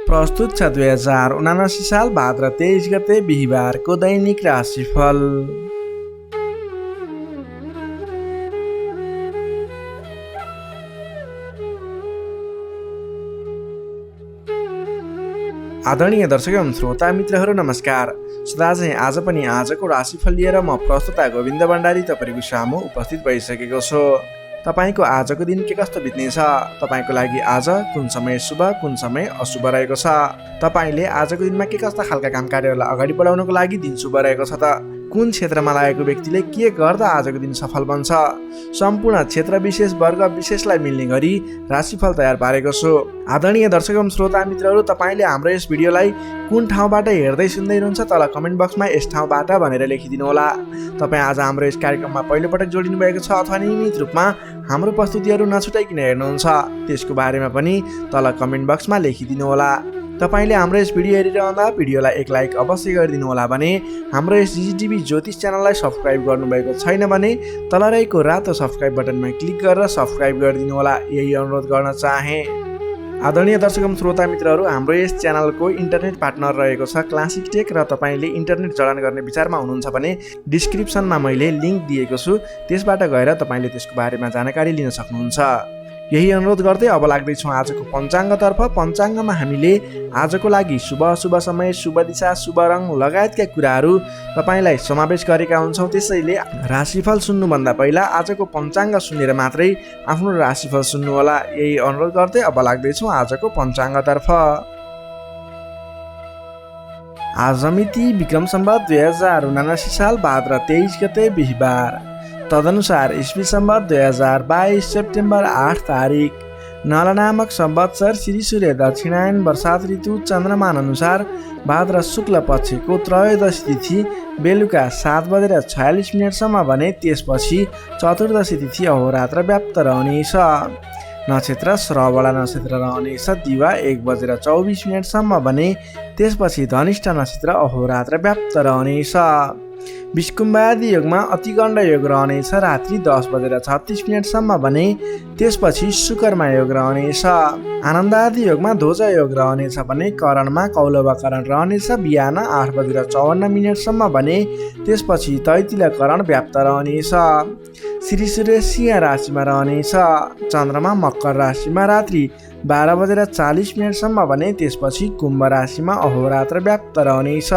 प्रस्तुत छ 2079 साल भाद्र 23 गते बिहिबारको दैनिक राशिफल। आदरणीय दर्शक एवं श्रोता मित्रहरू नमस्कार। सदा चाहिँ आज पनि आजको राशिफल लिएर म प्रस्तुता गोविन्द भण्डारी तपाईँको सामु उपस्थित भइसकेको छु। तपाईको आजको दिन के कस्तो बित्नेछ, तपाईको लागि आज कुन समय शुभ कुन समय अशुभ रहेको छ, तपाईले आजको दिनमा के कस्ता खालका काम कार्यहरूलाई अगाडि बढाउनको लागि दिन शुभ रहेको छ त, कुन क्षेत्रमा लागेको व्यक्तिले के गर्दा आजको दिन सफल बन्छ, सम्पूर्ण क्षेत्र विशेष वर्ग विशेषलाई मिल्ने गरी राशिफल तयार पारेको छु। आदरणीय दर्शक एवं श्रोता मित्रहरू, तपाईले हाम्रो यस भिडियोलाई कुन ठाउँबाट हेर्दै सुन्दै हुनुहुन्छ तल कमेन्ट बक्समा यस ठाउँबाट भनेर लेखिदिनु होला। तपाईँ आज हाम्रो यस कार्यक्रममा पहिलोपटक जोडिनु भएको छ अथवा नियमित रूपमा हाम्रो प्रस्तुतिहरू नछुटाइकन हेर्नुहुन्छ, त्यसको बारेमा पनि तल कमेन्ट बक्समा लेखिदिनु होला। तपाईले हाम्रो यस भिडियो हेरिरहँदा भिडियोलाई एक लाइक अवश्य गरिदिनु होला भने, हाम्रो यस जिजिटिभी ज्योतिष च्यानललाई सब्सक्राइब गर्नुभएको छैन भने तल रहेको रातो सब्सक्राइब बटनमा क्लिक गरेर सब्सक्राइब गरिदिनु होला, यही अनुरोध गर्न चाहे। आदरणीय दर्शक एवं श्रोता मित्रहरू, हाम्रो यस च्यानलको इन्टरनेट पार्टनर रहेको छ क्लासिक टेक र तपाईँले इन्टरनेट जडान गर्ने विचारमा हुनुहुन्छ भने डिस्क्रिप्सनमा मैले लिङ्क दिएको छु, त्यसबाट गएर तपाईँले त्यसको बारेमा जानकारी लिन सक्नुहुन्छ। यही अनुरोध गर्दै अब लाग्दैछौँ आजको पञ्चाङ्गतर्फ। पञ्चाङ्गमा हामीले आजको लागि शुभ अशुभ समय, शुभ दिशा, शुभ रङ लगायतका कुराहरू तपाईँलाई समावेश गरेका हुन्छौँ। त्यसैले राशिफल सुन्नुभन्दा पहिला आजको पञ्चाङ्ग सुनेर मात्रै आफ्नो राशिफल सुन्नुहोला, यही अनुरोध गर्दै अब लाग्दैछौँ आजको पञ्चाङ्गतर्फ। आज मिति विक्रम सम्वत 2079 साल भाद्र 23 गते बिहिबार, तदनुसार ईस्वी सम्वत 2022 सेप्टेम्बर 8 तारिक, नल नामक संवत्सर श्री सूर्य दक्षिणायन वर्षात ऋतु चन्द्रमान अनुसार भाद्र शुक्ल पक्षको त्रयोदशी तिथि बेलुका 7:46 भने त्यसपछि चतुर्दशी तिथि अहोरात्र व्याप्त रहनेछ। नक्षत्र श्रवण नक्षत्र रहनेछ दिवा 1:24 भने त्यसपछि धनिष्ठ नक्षत्र अहोरात्र व्याप्त रहनेछ। विष्कुम्बादी योगमा अतिगण्ड योग रहनेछ रात्रि 10:36 भने त्यसपछि शुकरमा योग रहनेछ। आनन्दादि योगमा ध्वज योग रहनेछ भने करणमा कौलव करण रहनेछ बिहान 8:54 भने त्यसपछि तैतिल करण व्याप्त रहनेछ। श्री सूर्य सिंह राशिमा रहनेछ, चन्द्रमा मकर राशिमा रात्रि 12:40 भने त्यसपछि कुम्भ राशिमा अहोरात्र व्याप्त रहनेछ।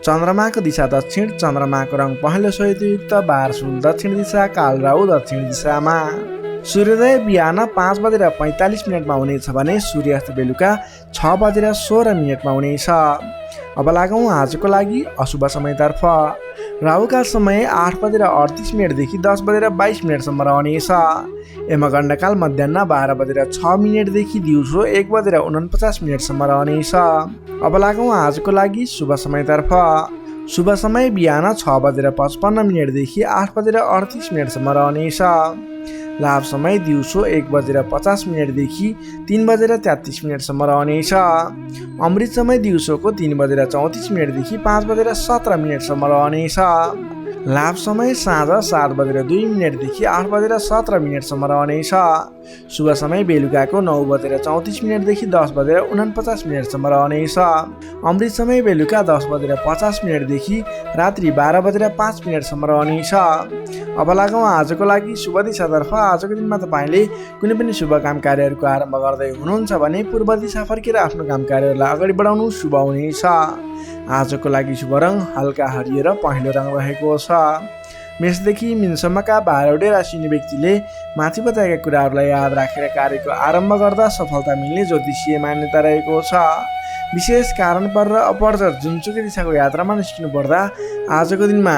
चन्द्रमाको दिशा दक्षिण, चन्द्रमाको रङ पहेँलो श्वेतयुक्त, बारसुल दक्षिण दिशा, कालराहु दक्षिण दिशामा। सूर्योदय बिहान 5:45 हुनेछ भने सूर्यास्त बेलुका 6:16 हुनेछ। अब लागौँ आजको लागि अशुभ समयतर्फ। राहुकाल समय 8:38 देखि 10:22 रहनेछ। यमगण्डकाल मध्याह 12:06 देखि दिउँसो 1:49 रहनेछ। अब लागौँ आजको लागि शुभ समयतर्फ। शुभ समय बिहान 6:55 देखि 8:38 रहनेछ। लाभ समय दिउँसो 1:50 देखि 3:33 रहनेछ। अमृत समय दिउँसोको 3:34 देखि 5:17 रहनेछ। लाभ समय साँझ 7:02 देखि 8:17 रहनेछ। शुभ समय बेलुकाको 9:34 देखि 10:49 रहनेछ। अमृत समय बेलुका 10:50 देखि रात्रि 12:05 रहनेछ। अब लागौँ आजको लागि शुभ दिशातर्फ। आजको दिनमा तपाईँले कुनै पनि शुभ काम कार्यहरूको आरम्भ गर्दै हुनुहुन्छ भने पूर्व दिशा फर्केर आफ्नो काम कार्यहरूलाई अगाडि बढाउनु शुभ हुनेछ। आजको लागि शुभ रङ हल्का हरियो र पहेँलो रङ रहेको छ। मेषदेखि मीनसम्मका 12वटै राशि व्यक्तिले माथि बताएका कुराहरूलाई याद राखेर कार्यको आरम्भ गर्दा सफलता मिल्ने ज्योतिषीय मान्यता रहेको छ। विशेष कारण पर अपरझट जुनसुकै दिशाको यात्रामा निस्किनु पर्दा आजको दिनमा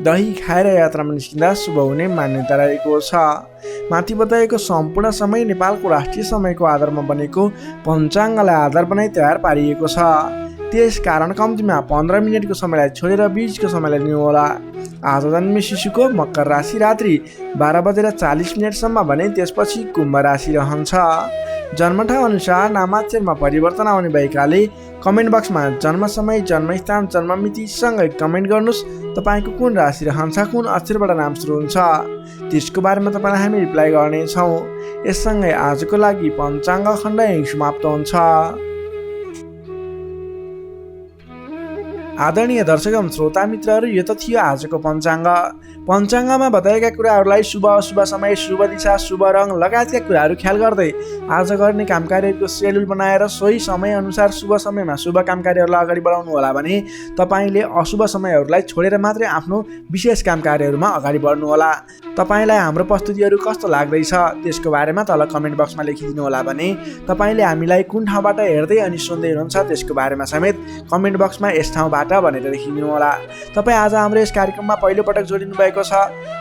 दही खाएर यात्रामा निस्किँदा शुभ हुने मान्यता रहेको छ। माथि बताएको सम्पूर्ण समय नेपालको राष्ट्रिय समयको आधारमा बनेको पञ्चाङ्गलाई आधार बनाई तयार पारिएको छ। त्यस कारण कम्तीमा 15 मिनटको समयलाई छोडेर बीचको समयलाई लिनुहोला। आज जन्मे शिशुको मकर राशि रात्रि 12:40 भने त्यसपछि कुम्भ राशि रहन्छ। जन्मठाउँ अनुसार नामाक्षरमा परिवर्तन आउने भएकाले कमेन्ट बक्समा जन्म समय, जन्मस्थान, जन्ममिति सँगै कमेन्ट गर्नुहोस्। तपाईँको कुन राशि रहन्छ, कुन अक्षरबाट नाम सुरु हुन्छ, त्यसको बारेमा तपाईँलाई हामी रिप्लाई गर्नेछौँ। यससँगै आजको लागि पञ्चाङ्ग खण्ड यहीँ समाप्त हुन्छ। आदरणीय दर्शक एवं श्रोता मित्रहरू, यो त थियो आजको पञ्चाङ्ग। पञ्चाङ्गमा बताएका कुराहरूलाई शुभ अशुभ समय, शुभ दिशा, शुभ रङ लगायतका कुराहरू ख्याल गर्दै आज गर्ने काम कार्यहरूको सेड्युल बनाएर सोही समयअनुसार शुभ समयमा शुभ काम कार्यहरूलाई अगाडि बढाउनु होला भने तपाईँले अशुभ समयहरूलाई छोडेर मात्रै आफ्नो विशेष काम कार्यहरूमा अगाडि बढ्नुहोला। तपाईँलाई हाम्रो प्रस्तुतिहरू कस्तो लाग्दैछ त्यसको बारेमा तल कमेन्ट बक्समा लेखिदिनु होला भने तपाईँले हामीलाई कुन ठाउँबाट हेर्दै अनि सुन्दै हुनुहुन्छ त्यसको बारेमा समेत कमेन्ट बक्समा यस ठाउँबाट भनेर लेखिदिनु होला। तपाईँ आज हाम्रो यस कार्यक्रममा पहिलोपटक जोडिनु भएको छ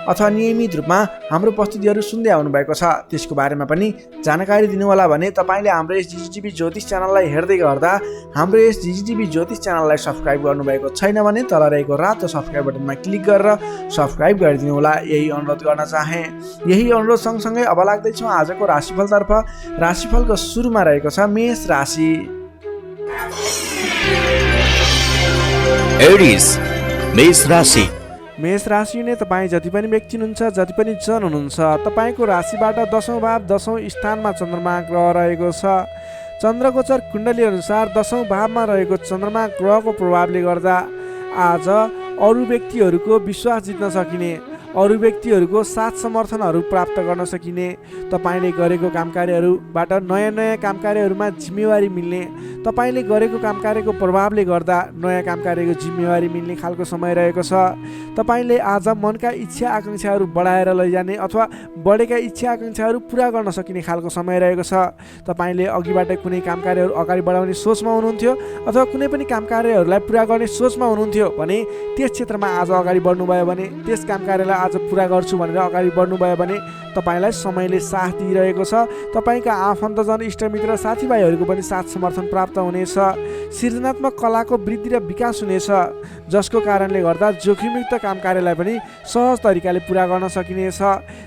अथवा नियमित रूपमा हाम्रो प्रस्तुतिहरू सुन्दै आउनु भएको छ त्यसको बारेमा पनि जानकारी दिनु होला भने तपाईँले हाम्रो यस जिजिटिभी ज्योतिष च्यानललाई हेर्दै गर्दा हाम्रो यस जिजिटिभी ज्योतिष च्यानललाई सब्सक्राइब गर्नुभएको छैन भने तल रहेको रातो सब्सक्राइब बटनमा क्लिक गरेर सब्सक्राइब गरिदिनु होला। यही अनुरोध गर्न चाहे। यही अनुरोध सँगसँगै अब लाग्दैछौँ आजको राशिफलतर्फ। राशिफलको सुरुमा रहेको छ मेष राशि। एरिस मेष राशि। मेष राशि नै तपाईँ जति पनि व्यक्ति हुनुहुन्छ, जति पनि जन हुनुहुन्छ, तपाईँको राशिबाट 10औं भाव 10औं स्थानमा चन्द्रमा ग्रह रहेको छ। चन्द्रगोचर कुण्डली अनुसार 10औं भावमा रहेको चन्द्रमा ग्रहको प्रभावले गर्दा आज अरू व्यक्तिहरूको विश्वास जित्न सकिने, अरू व्यक्तिहरूको साथ समर्थनहरू प्राप्त गर्न सकिने, तपाईँले गरेको काम कार्यहरूबाट नयाँ नयाँ काम कार्यहरूमा जिम्मेवारी मिल्ने, तपाईँले गरेको काम कार्यको प्रभावले गर्दा नयाँ काम कार्यको जिम्मेवारी मिल्ने खालको समय रहेको छ। तपाईँले आज मनका इच्छा आकाङ्क्षाहरू बढाएर लैजाने अथवा बढेका इच्छा आकाङ्क्षाहरू पुरा गर्न सकिने खालको समय रहेको छ। तपाईँले अघिबाट कुनै काम कार्यहरू अगाडि बढाउने सोचमा हुनुहुन्थ्यो अथवा कुनै पनि काम कार्यहरूलाई पुरा गर्ने सोचमा हुनुहुन्थ्यो भने त्यस क्षेत्रमा आज अगाडि बढ्नुभयो भने, त्यस काम कार्यलाई आज पुरा गर्छु भनेर अगाडि बढ्नुभयो भने तपाईँलाई समयले साथ दिइरहेको छ। तपाईँका आफन्तजन, इष्टमित्र, साथीभाइहरूको पनि साथ समर्थन प्राप्त हुनेछ। सृजनात्मक कलाको वृद्धि र विकास हुनेछ, जसको कारणले गर्दा जोखिमयुक्त काम कार्यलाई पनि सहज तरिकाले पुरा गर्न सकिनेछ।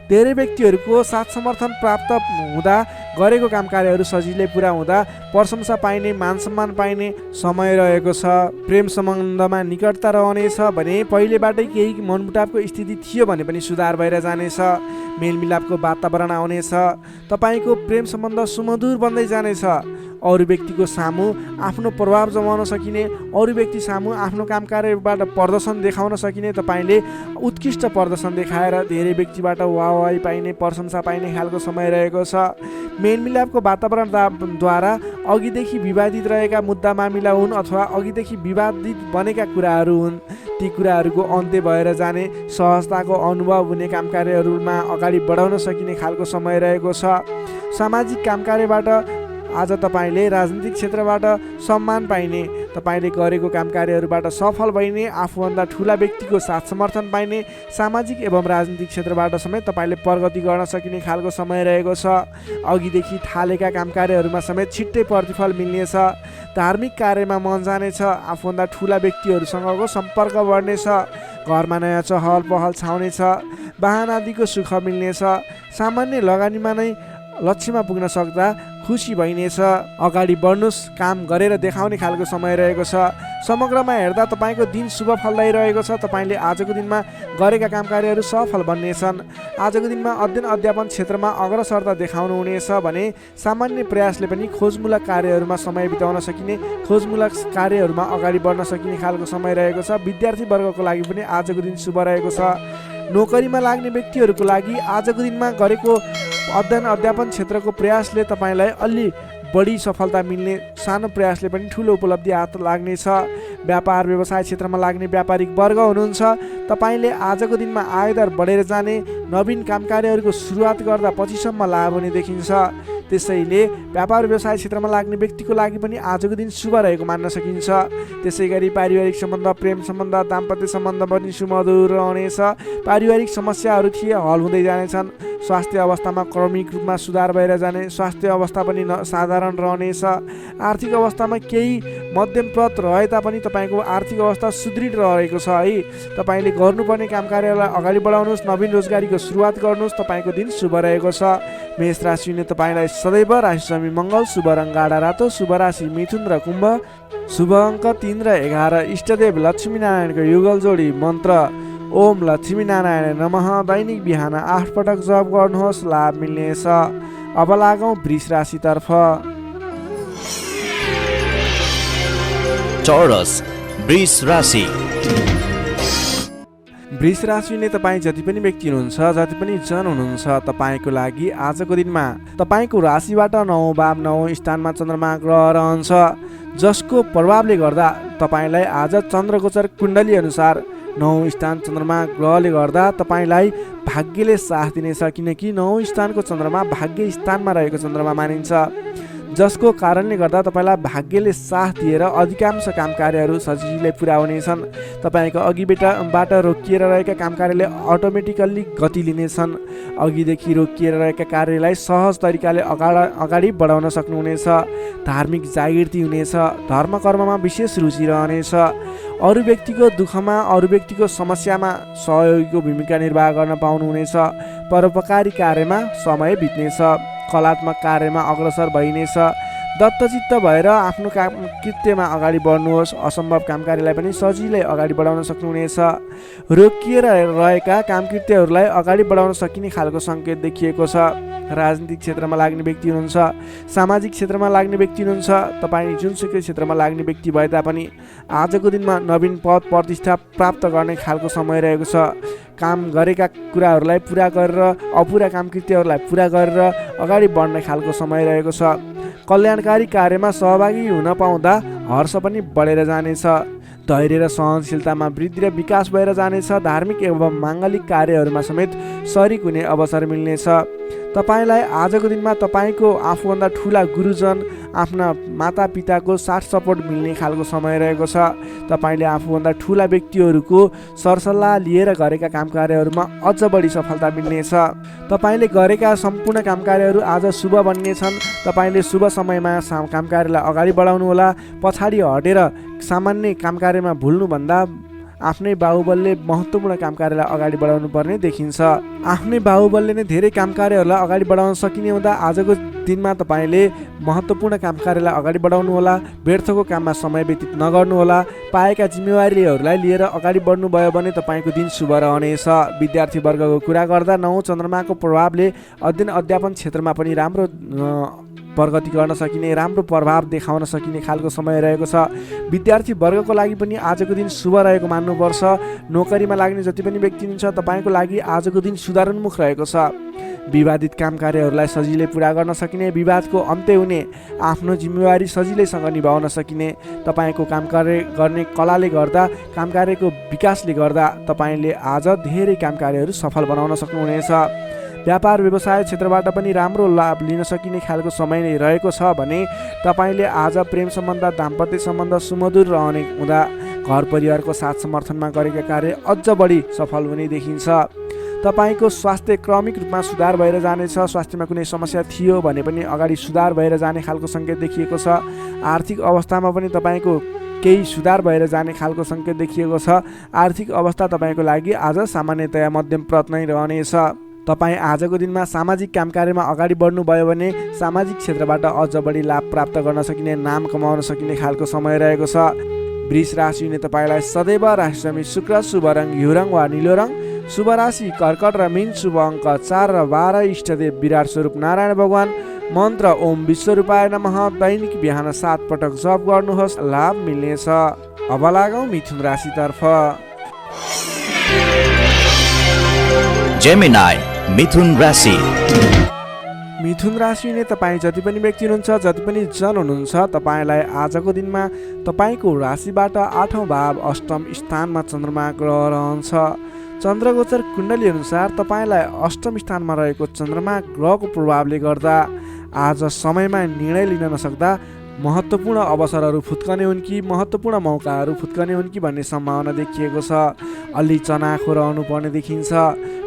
धेरै व्यक्तिहरूको साथ समर्थन प्राप्त हुँदा गरेको काम कार्यहरू सजिलै पुरा हुँदा प्रशंसा पाइने, मान सम्मान पाइने समय रहेको छ। प्रेम सम्बन्धमा निकटता रहनेछ भने पहिलेबाटै केही मनमुटावको स्थिति थियो भने पनि सुधार भएर जानेछ। मेलमिलापको वातावरण आउनेछ। तपाईँको प्रेम सम्बन्ध सुमधुर बन्दै जानेछ। अरू व्यक्तिको सामु आफ्नो प्रभाव जमाउन सकिने, अरू व्यक्ति सामु आफ्नो काम कार्यबाट प्रदर्शन देखाउन सकिने, तपाईँले उत्कृष्ट प्रदर्शन देखाएर धेरै व्यक्तिबाट वाहवाही पाइने, प्रशंसा पाइने खालको समय रहेको छ। मेलमिलापको वातावरणद्वारा अघिदेखि विवादित रहेका मुद्दा मामिला हुन् अथवा अघिदेखि विवादित बनेका कुराहरू हुन्, ती कुराहरूको अन्त्य भएर जाने, सहजताको अनुभव हुने काम कार्यहरूमा अगाडि बढाउन सकिने खालको समय रहेको छ। सामाजिक काम कार्यबाट आज तपाईँले राजनीतिक क्षेत्रबाट सम्मान पाइने, तपाईँले गरेको काम कार्यहरूबाट सफल भइने, आफूभन्दा ठुला व्यक्तिको साथ समर्थन पाइने, सामाजिक एवं राजनीतिक क्षेत्रबाट समेत तपाईँले प्रगति गर्न सकिने खालको समय रहेको छ। अघिदेखि थालेका काम कार्यहरूमा समेत छिट्टै प्रतिफल मिल्नेछ। धार्मिक कार्यमा मन जानेछ। आफूभन्दा ठुला व्यक्तिहरूसँगको सम्पर्क बढ्नेछ। घरमा नयाँ चहल पहल छाउनेछ। वाहन आदिको सुख मिल्नेछ। सामान्य लगानीमा नै लक्ष्यमा पुग्न सक्दा खुसी भइनेछ। अगाडि बढ्नुहोस्, काम गरेर देखाउने खालको समय रहेको छ। समग्रमा हेर्दा तपाईँको दिन शुभ फलदायी रहेको छ। तपाईँले आजको दिनमा गरेका काम कार्यहरू सफल बन्नेछन्। आजको दिनमा अध्ययन अध्यापन क्षेत्रमा अग्रसरता देखाउनु हुनेछ भने सामान्य प्रयासले पनि खोजमूलक कार्यहरूमा समय बिताउन सकिने, खोजमूलक कार्यहरूमा अगाडि बढ्न सकिने खालको समय रहेको छ। विद्यार्थी वर्गको लागि पनि आजको दिन शुभ रहेको छ। नोकरीमा लाग्ने व्यक्तिहरूको लागि आजको दिनमा गरेको अध्ययन अध्यापन क्षेत्रको प्रयासले तपाईँलाई अलि बढी सफलता मिल्ने, सानो प्रयासले पनि ठुलो उपलब्धि हात लाग्नेछ। व्यापार व्यवसाय क्षेत्रमा लाग्ने व्यापारिक वर्ग हुनुहुन्छ, तपाईँले आजको दिनमा आयदर बढेर जाने, नवीन काम कार्यहरूको सुरुवात गर्दा पछिसम्म लाभ हुने देखिन्छ। त्यसैले व्यापार व्यवसाय क्षेत्रमा लाग्ने व्यक्तिको लागि पनि आजको दिन शुभ रहेको मान्न सकिन्छ। त्यसै गरी पारिवारिक सम्बन्ध, प्रेम सम्बन्ध, दाम्पत्य सम्बन्ध पनि सुमधुर रहनेछ। पारिवारिक समस्याहरू थिए हल हुँदै जानेछन्। स्वास्थ्य अवस्थामा क्रमिक रूपमा सुधार भएर जाने, स्वास्थ्य अवस्था पनि साधारण रहनेछ। आर्थिक अवस्थामा केही मध्यमप्रद रहे तापनि तपाईँको आर्थिक अवस्था सुदृढ रहेको छ है। तपाईँले गर्नुपर्ने काम कार्यलाई अगाडि बढाउनुहोस्, नवीन रोजगारीको सुरुवात गर्नुहोस्। तपाईँको दिन शुभ रहेको छ। मेष राशिले तपाईँलाई सदैव राशि स्वामी मङ्गल, शुभ रङ गाढा रातो, शुभ राशि मिथुन र कुम्भ, शुभ अङ्क 3 र 11, इष्टदेव लक्ष्मीनारायणको युगल जोडी मन्त्र ओम लक्ष्मीनारायण नमः दैनिक बिहान 8 पटक जप गर्नुहोस्, लाभ मिल्नेछ। अब लागौँ वृष राशितर्फ। चौरस वृष राशि। वृष राशिले तपाईँ जति पनि व्यक्ति हुनुहुन्छ, जति पनि जन हुनुहुन्छ, तपाईँको लागि आजको दिनमा तपाईँको राशिबाट 9 भाव 9 स्थानमा चन्द्रमा ग्रह रहन्छ, जसको प्रभावले गर्दा तपाईँलाई आज चन्द्रगोचर कुण्डली अनुसार 9 स्थान चन्द्रमा ग्रहले गर्दा तपाईँलाई भाग्यले साथ दिनेछ, किनकि 9 स्थानको चन्द्रमा भाग्य स्थानमा रहेको चन्द्रमा मानिन्छ, जसको कारणले गर्दा तपाईँलाई भाग्यले साथ दिएर अधिकांश काम कार्यहरू सजिलै पुरा हुनेछन्। तपाईँको अघिबाट रोकिएर रहेका काम कार्यले अटोमेटिकल्ली गति लिनेछन्। अघिदेखि रोकिएर रहेका कार्यलाई सहज तरिकाले अगाडि बढाउन सक्नुहुनेछ। धार्मिक जागृति हुनेछ। धर्म कर्ममा विशेष रुचि रहनेछ। अरू व्यक्तिको दुःखमा, अरू व्यक्तिको समस्यामा सहयोगीको भूमिका निर्वाह गर्न पाउनुहुनेछ। परोपकारी कार्यमा समय बित्नेछ। कलात्मक कार्यमा अग्रसर भइनेछ। दत्तचित्त भएर आफ्नो काम कृत्यमा अगाडि बढ्नुहोस्। असम्भव काम कार्यलाई पनि सजिलै अगाडि बढाउन सक्नुहुनेछ। रोकिएर रहेका कामकृत्यहरूलाई अगाडि बढाउन सकिने खालको सङ्केत देखिएको छ। राजनीतिक क्षेत्रमा लाग्ने व्यक्ति हुनुहुन्छ, सामाजिक क्षेत्रमा लाग्ने व्यक्ति हुनुहुन्छ, तपाईँ जुनसुकै क्षेत्रमा लाग्ने व्यक्ति भए तापनि आजको दिनमा नवीन पद प्रतिष्ठा प्राप्त गर्ने खालको समय रहेको छ। काम गरेका कुराहरूलाई पुरा गरेर अपुरा कामकृत्यहरूलाई पुरा गरेर अगाडि बढ्ने खालको समय रहेको छ। कल्याणकारी कार्यमा सहभागी हुन पाउँदा हर्ष पनि बढेर जानेछ। धैर्य र सहनशीलतामा वृद्धि र विकास भएर जानेछ। धार्मिक एवं माङ्गलिक कार्यहरूमा समेत शरीक हुने अवसर मिल्नेछ। तपाईँलाई आजको दिनमा तपाईँको आफूभन्दा ठुला गुरुजन, आफ्ना मातापिताको साथ सपोर्ट मिल्ने खालको समय रहेको छ। तपाईँले आफूभन्दा ठुला व्यक्तिहरूको सरसल्लाह लिएर गरेका काम कार्यहरूमा अझ बढी सफलता मिल्नेछ। तपाईँले गरेका सम्पूर्ण काम कार्यहरू आज शुभ बन्नेछन्। तपाईँले शुभ समयमा काम कार्यलाई अगाडि बढाउनुहोला। पछाडि हटेर सामान्य काम कार्यमा भुल्नुभन्दा आफ्नै बाहुबलले महत्त्वपूर्ण काम कार्यलाई अगाडि बढाउनु पर्ने देखिन्छ। आफ्नै बाहुबलले नै धेरै काम कार्यहरूलाई अगाडि बढाउन सकिने हुँदा आजको दिनमा तपाईँले महत्त्वपूर्ण काम कार्यलाई अगाडि बढाउनुहोला। व्यर्थको काममा समय व्यतीत नगर्नुहोला। पाएका जिम्मेवारीहरूलाई लिएर अगाडि बढ्नुभयो भने तपाईँको दिन शुभ रहनेछ। विद्यार्थी वर्गको कुरा गर्दा 9 चन्द्रमाको प्रभावले अध्ययन अध्यापन क्षेत्रमा पनि राम्रो प्रगति गर्न सकिने, राम्रो प्रभाव देखाउन सकिने खालको समय रहेको छ। विद्यार्थी वर्गको लागि पनि आजको दिन शुभ रहेको मान्नुपर्छ। नोकरीमा लाग्ने जति पनि व्यक्ति हुनुहुन्छ तपाईँको लागि आजको दिन सुधारोन्मुख रहेको छ। विवादित काम कार्यहरूलाई सजिलै पुरा गर्न सकिने, विवादको अन्त्य हुने, आफ्नो जिम्मेवारी सजिलैसँग निभाउन सकिने, तपाईँको काम कार्य गर्ने कलाले गर्दा, काम कार्यको विकासले गर्दा तपाईँले आज धेरै काम कार्यहरू सफल बनाउन सक्नुहुनेछ। व्यापार व्यवसाय क्षेत्रबाट पनि राम्रो लाभ लिन सकिने खालको समय नै रहेको छ भने तपाईँले आज प्रेम सम्बन्ध, दाम्पत्य सम्बन्ध सुमधुर रहने हुँदा घर परिवारको साथ समर्थनमा गरेका कार्य अझ बढी सफल हुने देखिन्छ। तपाईँको स्वास्थ्य क्रमिक रूपमा सुधार भएर जानेछ। स्वास्थ्यमा कुनै समस्या थियो भने पनि अगाडि सुधार भएर जाने खालको सङ्केत देखिएको छ। आर्थिक अवस्थामा पनि तपाईँको केही सुधार भएर जाने खालको सङ्केत देखिएको छ। आर्थिक अवस्था तपाईँको लागि आज सामान्यतया मध्यम प्रत नै रहनेछ। तपाईँ आजको दिनमा सामाजिक काम कार्यमा अगाडि बढ्नुभयो भने सामाजिक क्षेत्रबाट अझ बढी लाभ प्राप्त गर्न सकिने, नाम कमाउन सकिने खालको समय रहेको छ। वृष राशिले तपाईँलाई सदैव राशिसमी शुक्र, शुभ रङ घिउ रङ वा निलो रङ, शुभ राशि कर्कट र मीन, शुभ अङ्क 4 र 12, इष्टदेव विराट स्वरूप नारायण भगवान, मन्त्र ओम विश्वरूपाय नमः, दैनिक बिहान 7 पटक जप गर्नुहोस्, लाभ मिल्नेछ। अब लागौँ मिथुन राशितर्फ। जेमिनाई मिथुन राशि। मिथुन राशिले तपाईँ जति पनि व्यक्ति हुनुहुन्छ, जति पनि जन हुनुहुन्छ, तपाईँलाई आजको दिनमा तपाईँको राशिबाट 8औँ भाव 8म स्थानमा चन्द्रमा ग्रह रहन्छ। चन्द्रगोचर कुण्डली अनुसार तपाईँलाई 8म स्थानमा रहेको चन्द्रमा ग्रहको प्रभावले गर्दा आज समयमा निर्णय लिन नसक्दा महत्त्वपूर्ण अवसरहरू फुत्कने हुन् कि महत्त्वपूर्ण मौकाहरू फुत्कने हुन् कि भन्ने सम्भावना देखिएको छ। अलि चनाखो रहनुपर्ने देखिन्छ।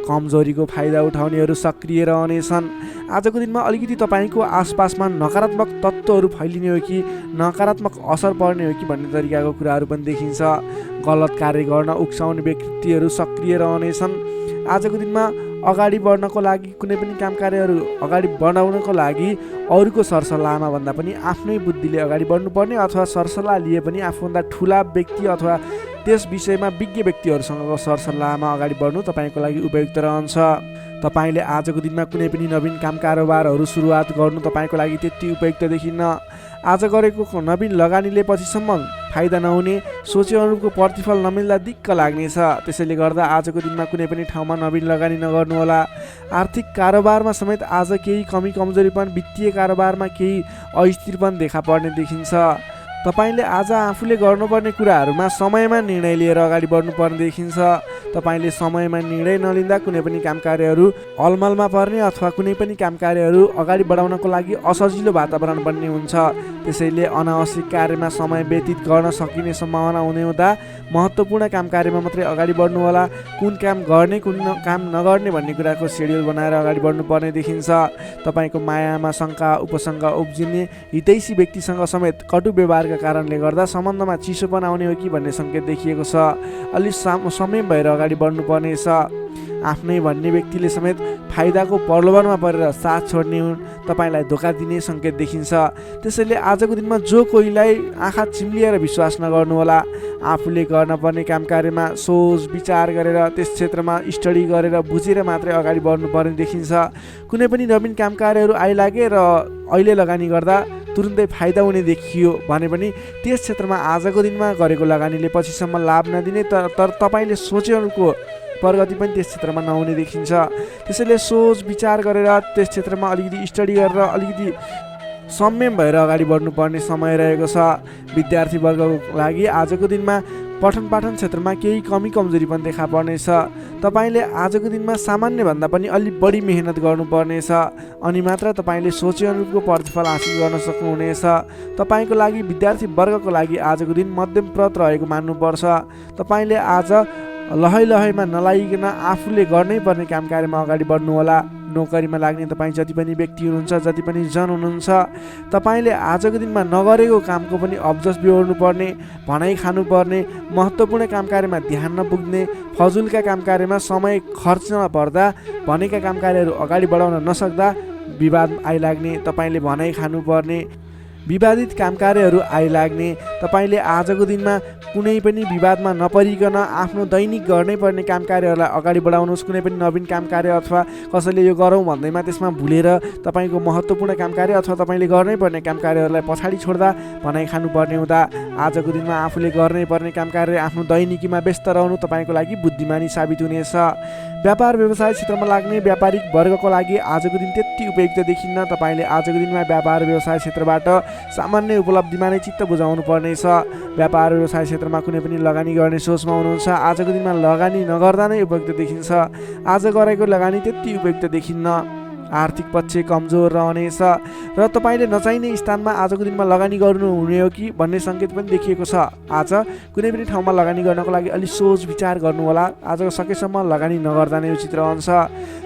कमजोरीको फाइदा उठाउनेहरू सक्रिय रहनेछन्। आजको दिनमा अलिकति तपाईँको आसपासमा नकारात्मक तत्त्वहरू फैलिने हो कि नकारात्मक असर पर्ने हो कि भन्ने तरिकाको कुराहरू पनि देखिन्छ। गलत कार्य गर्न उक्साउने व्यक्तिहरू सक्रिय रहनेछन्। आजको दिनमा अगाडि बढ्नको लागि, कुनै पनि काम कार्यहरू अगाडि बढाउनको लागि अरूको सरसल्लाहमा भन्दा पनि आफ्नै बुद्धिले अगाडि बढ्नुपर्ने, अथवा सरसल्लाह लिए पनि आफूभन्दा ठुला व्यक्ति अथवा त्यस विषयमा विज्ञ व्यक्तिहरूसँगको सरसल्लाहमा अगाडि बढ्नु तपाईँको लागि उपयुक्त रहन्छ। तपाईँले आजको दिनमा कुनै पनि नवीन काम कारोबारहरू सुरुवात गर्नु तपाईँको लागि त्यति उपयुक्त देखिन्न। आज गरेको नवीन लगानीले पछिसम्म फाइदा नहुने, सोचे अनुरूपको प्रतिफल नमिल्दा दिक्क लाग्नेछ। त्यसैले गर्दा आजको दिनमा कुनै पनि ठाउँमा नवीन लगानी नगर्नुहोला। आर्थिक कारोबारमा समेत आज केही कमी कमजोरीपन, वित्तीय कारोबारमा केही अस्थिरपन देखा पर्ने देखिन्छ। तपाईँले आज आफूले गर्नुपर्ने कुराहरूमा समयमा निर्णय लिएर अगाडि बढ्नुपर्ने देखिन्छ। तपाईँले समयमा निर्णय नलिँदा कुनै पनि काम कार्यहरू अलमलमा पर्ने अथवा कुनै पनि काम कार्यहरू अगाडि बढाउनको लागि असजिलो वातावरण बन्ने हुन्छ। त्यसैले अनावश्यक कार्यमा समय व्यतीत गर्न सकिने सम्भावना हुने हुँदा महत्त्वपूर्ण काम कार्यमा मात्रै अगाडि बढ्नुहोला। कुन काम गर्ने कुन काम नगर्ने भन्ने कुराको सेड्युल बनाएर अगाडि बढ्नुपर्ने देखिन्छ। तपाईँको मायामा शङ्का उपशङ्का उब्जिने, हितैषी व्यक्तिसँग समेत कटु व्यवहारका कारणले गर्दा सम्बन्धमा चिसोपन आउने हो कि भन्ने सङ्केत देखिएको छ। अलि संयम भएर अगाडि बढ्नुपर्नेछ। आफ्नै भन्ने व्यक्तिले समेत फाइदाको प्रलोभनमा परेर साथ छोड्ने हुन्, तपाईँलाई धोका दिने सङ्केत देखिन्छ। त्यसैले आजको दिनमा जो कोहीलाई आँखा चिम्लिएर विश्वास नगर्नुहोला। आफूले गर्नुपर्ने काम कार्यमा सोच विचार गरेर त्यस क्षेत्रमा स्टडी गरेर बुझेर मात्रै अगाडि बढ्नुपर्ने देखिन्छ। कुनै पनि नवीन काम कार्यहरू आइलागे र अहिले लगानी गर्दा तुरुन्तै फाइदा हुने देखियो भने पनि त्यस क्षेत्रमा आजको दिनमा गरेको लगानीले पछिसम्म लाभ नदिने, तर तपाईँले सोचेअनुको प्रगति पनि त्यस क्षेत्रमा नहुने देखिन्छ। त्यसैले सोच विचार गरेर त्यस क्षेत्रमा अलिकति स्टडी गरेर अलिकति संयम भएर अगाडि बढ्नुपर्ने समय रहेको छ। विद्यार्थीवर्गको लागि आजको दिनमा पठन पाठन क्षेत्रमा केही कमी कमजोरी पनि देखा पर्नेछ। तपाईँले आजको दिनमा सामान्यभन्दा पनि अलि बढी मेहनत गर्नुपर्नेछ, अनि मात्र तपाईँले सोचे अनुरूपको प्रतिफल हासिल गर्न सक्नुहुनेछ। तपाईँको लागि विद्यार्थीवर्गको लागि आजको दिन मध्यमप्रद रहेको मान्नुपर्छ। तपाईँले आज लहैमा नलागिकन आफूले गर्नै पर्ने काम कार्यमा अगाडि बढ्नुहोला। नोकरीमा लाग्ने तपाईँ जति पनि व्यक्ति हुनुहुन्छ, जति पनि जन हुनुहुन्छ, तपाईँले आजको दिनमा नगरेको कामको पनि अब्जस बिहोर्नुपर्ने, भनाइ खानुपर्ने, महत्त्वपूर्ण काम कार्यमा ध्यान नपुग्ने, फजुलका काम कार्यमा समय खर्च नपर्दा भनेका काम कार्यहरू अगाडि बढाउन नसक्दा विवाद आइलाग्ने, तपाईँले भनाइ खानुपर्ने, विवादित काम कार्यहरू आइलाग्ने। तपाईँले आजको दिनमा कुनै पनि विवादमा नपरिकन आफ्नो दैनिक गर्नै पर्ने काम कार्यहरूलाई अगाडि बढाउनुहोस्। कुनै पनि नवीन काम कार्य अथवा कसैले यो गरौँ भन्दैमा त्यसमा भुलेर तपाईँको महत्त्वपूर्ण काम कार्य अथवा तपाईँले गर्नै पर्ने काम कार्यहरूलाई पछाडि छोड्दा भनाइ खानुपर्ने हुँदा आजको दिनमा आफूले गर्नै पर्ने काम कार्य आफ्नो दैनिकीमा व्यस्त रहनु तपाईँको लागि बुद्धिमानी साबित हुनेछ। व्यापार व्यवसाय क्षेत्रमा लाग्ने व्यापारिक वर्गको लागि आजको दिन त्यति उपयुक्त देखिन्न। तपाईँले आजको दिनमा व्यापार व्यवसाय क्षेत्रबाट सामान्य उपलब्धिमा नै चित्त बुझाउनु पर्नेछ। व्यापार व्यवसाय क्षेत्रमा कुनै पनि लगानी गर्ने सोचमा हुनुहुन्छ, आजको दिनमा लगानी नगर्दा नै उपयुक्त देखिन्छ। आज गरेको लगानी त्यति उपयुक्त देखिन्न। आर्थिक पक्ष कमजोर रहनेछ र तपाईँले नचाहिने स्थानमा आजको दिनमा लगानी गर्नु हुने हो कि भन्ने सङ्केत पनि देखिएको छ। आज कुनै पनि ठाउँमा लगानी गर्नको लागि अलि सोच विचार गर्नुहोला। आज सकेसम्म लगानी नगर्दा नै उचित रहन्छ।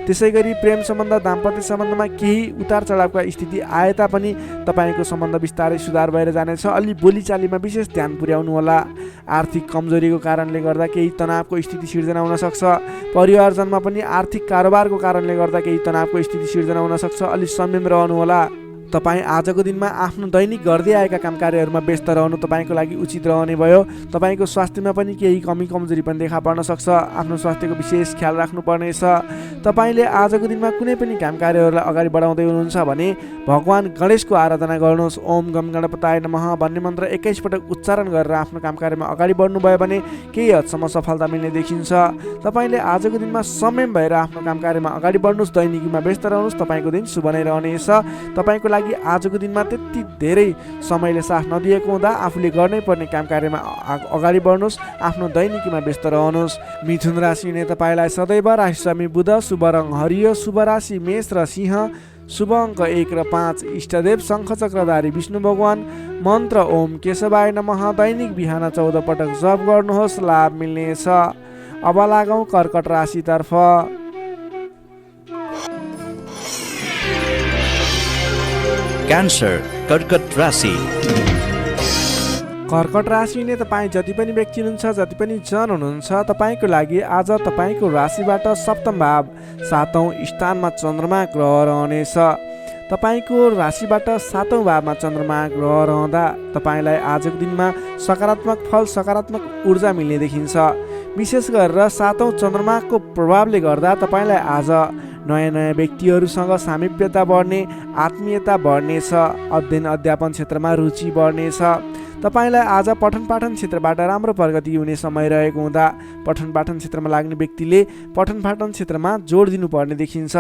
त्यसै गरी प्रेम सम्बन्ध दाम्पत्य सम्बन्धमा केही उतार चढावका स्थिति आए तापनि तपाईँको सम्बन्ध बिस्तारै सुधार भएर जानेछ। अलि बोलीचालीमा विशेष ध्यान पुर्याउनु होला। आर्थिक कमजोरीको कारणले गर्दा केही तनावको स्थिति सिर्जना हुन सक्छ। परिवारजनमा पनि आर्थिक कारोबारको कारणले गर्दा केही तनावको स्थिति सिर्जना हुन सक्छ। अलि संयम रहनु होला। तपाईँ आजको दिनमा आफ्नो दैनिक गर्दै आएका काम कार्यहरूमा व्यस्त रहनु तपाईँको लागि उचित रहने भयो। तपाईँको स्वास्थ्यमा पनि केही कमी कमजोरी पनि देखा पर्न सक्छ। आफ्नो स्वास्थ्यको विशेष ख्याल राख्नुपर्नेछ। तपाईँले आजको दिनमा कुनै पनि काम कार्यहरूलाई अगाडि बढाउँदै हुनुहुन्छ भने भगवान गणेशको आराधना गर्नुहोस्। ओम गम गणपताय नमः भन्ने मन्त्र 21 पटक उच्चारण गरेर आफ्नो काम कार्यमा अगाडि बढ्नुभयो भने केही हदसम्म सफलता मिल्ने देखिन्छ। तपाईँले आजको दिनमा संयम भएर आफ्नो काम कार्यमा अगाडि बढ्नुहोस्, दैनिकीमा व्यस्त रहनुहोस्। तपाईँको दिन शुभ नै रहनेछ। तपाईँको लागि आजको दिनमा त्यति धेरै समयले साथ नदिएको हुँदा आफूले गर्नै पर्ने काम कार्यमा अगाडि बढ्नुहोस्, आफ्नो दैनिकीमा व्यस्त रहनुहोस्। मिथुन राशिले तपाईँलाई सदैव राशिस्वामी बुध, शुभ रङ हरियो, शुभ राशि मेष र सिंह, शुभ अङ्क 1 र 5, इष्टदेव शङ्खचक्रधारी विष्णु भगवान, मन्त्र ओम केशवाय नमः। दैनिक बिहान 14 पटक जप गर्नुहोस्, लाभ मिल्नेछ। अब लागौँ कर्कट राशितर्फ। क्यान्सर कर्कट राशि। कर्कट राशिले तपाईँ जति पनि व्यक्ति हुनुहुन्छ, जति पनि जन हुनुहुन्छ, तपाईँको लागि आज तपाईँको राशिबाट सप्तम भाव 7औं स्थानमा चन्द्रमा ग्रह रहनेछ। तपाईँको राशिबाट 7औं भावमा चन्द्रमा ग्रह रहँदा तपाईँलाई आजको दिनमा सकारात्मक फल, सकारात्मक ऊर्जा मिल्ने देखिन्छ। विशेष गरेर 7औं चन्द्रमाको प्रभावले गर्दा तपाईँलाई आज नयाँ नयाँ व्यक्तिहरूसँग सामिप्यता बढ्ने, आत्मीयता बढ्नेछ। अध्ययन अध्यापन क्षेत्रमा रुचि बढ्नेछ। तपाईँलाई आज पठन पाठन क्षेत्रबाट राम्रो प्रगति हुने समय रहेको हुँदा पठन पाठन क्षेत्रमा लाग्ने व्यक्तिले पठन पाठन क्षेत्रमा जोड दिनुपर्ने देखिन्छ।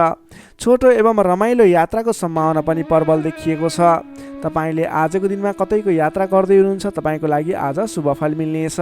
छोटो एवं रमाइलो यात्राको सम्भावना पनि प्रबल देखिएको छ। तपाईँले आजको दिनमा कतैको यात्रा गर्दै हुनुहुन्छ, तपाईँको लागि आज शुभ फल मिल्नेछ।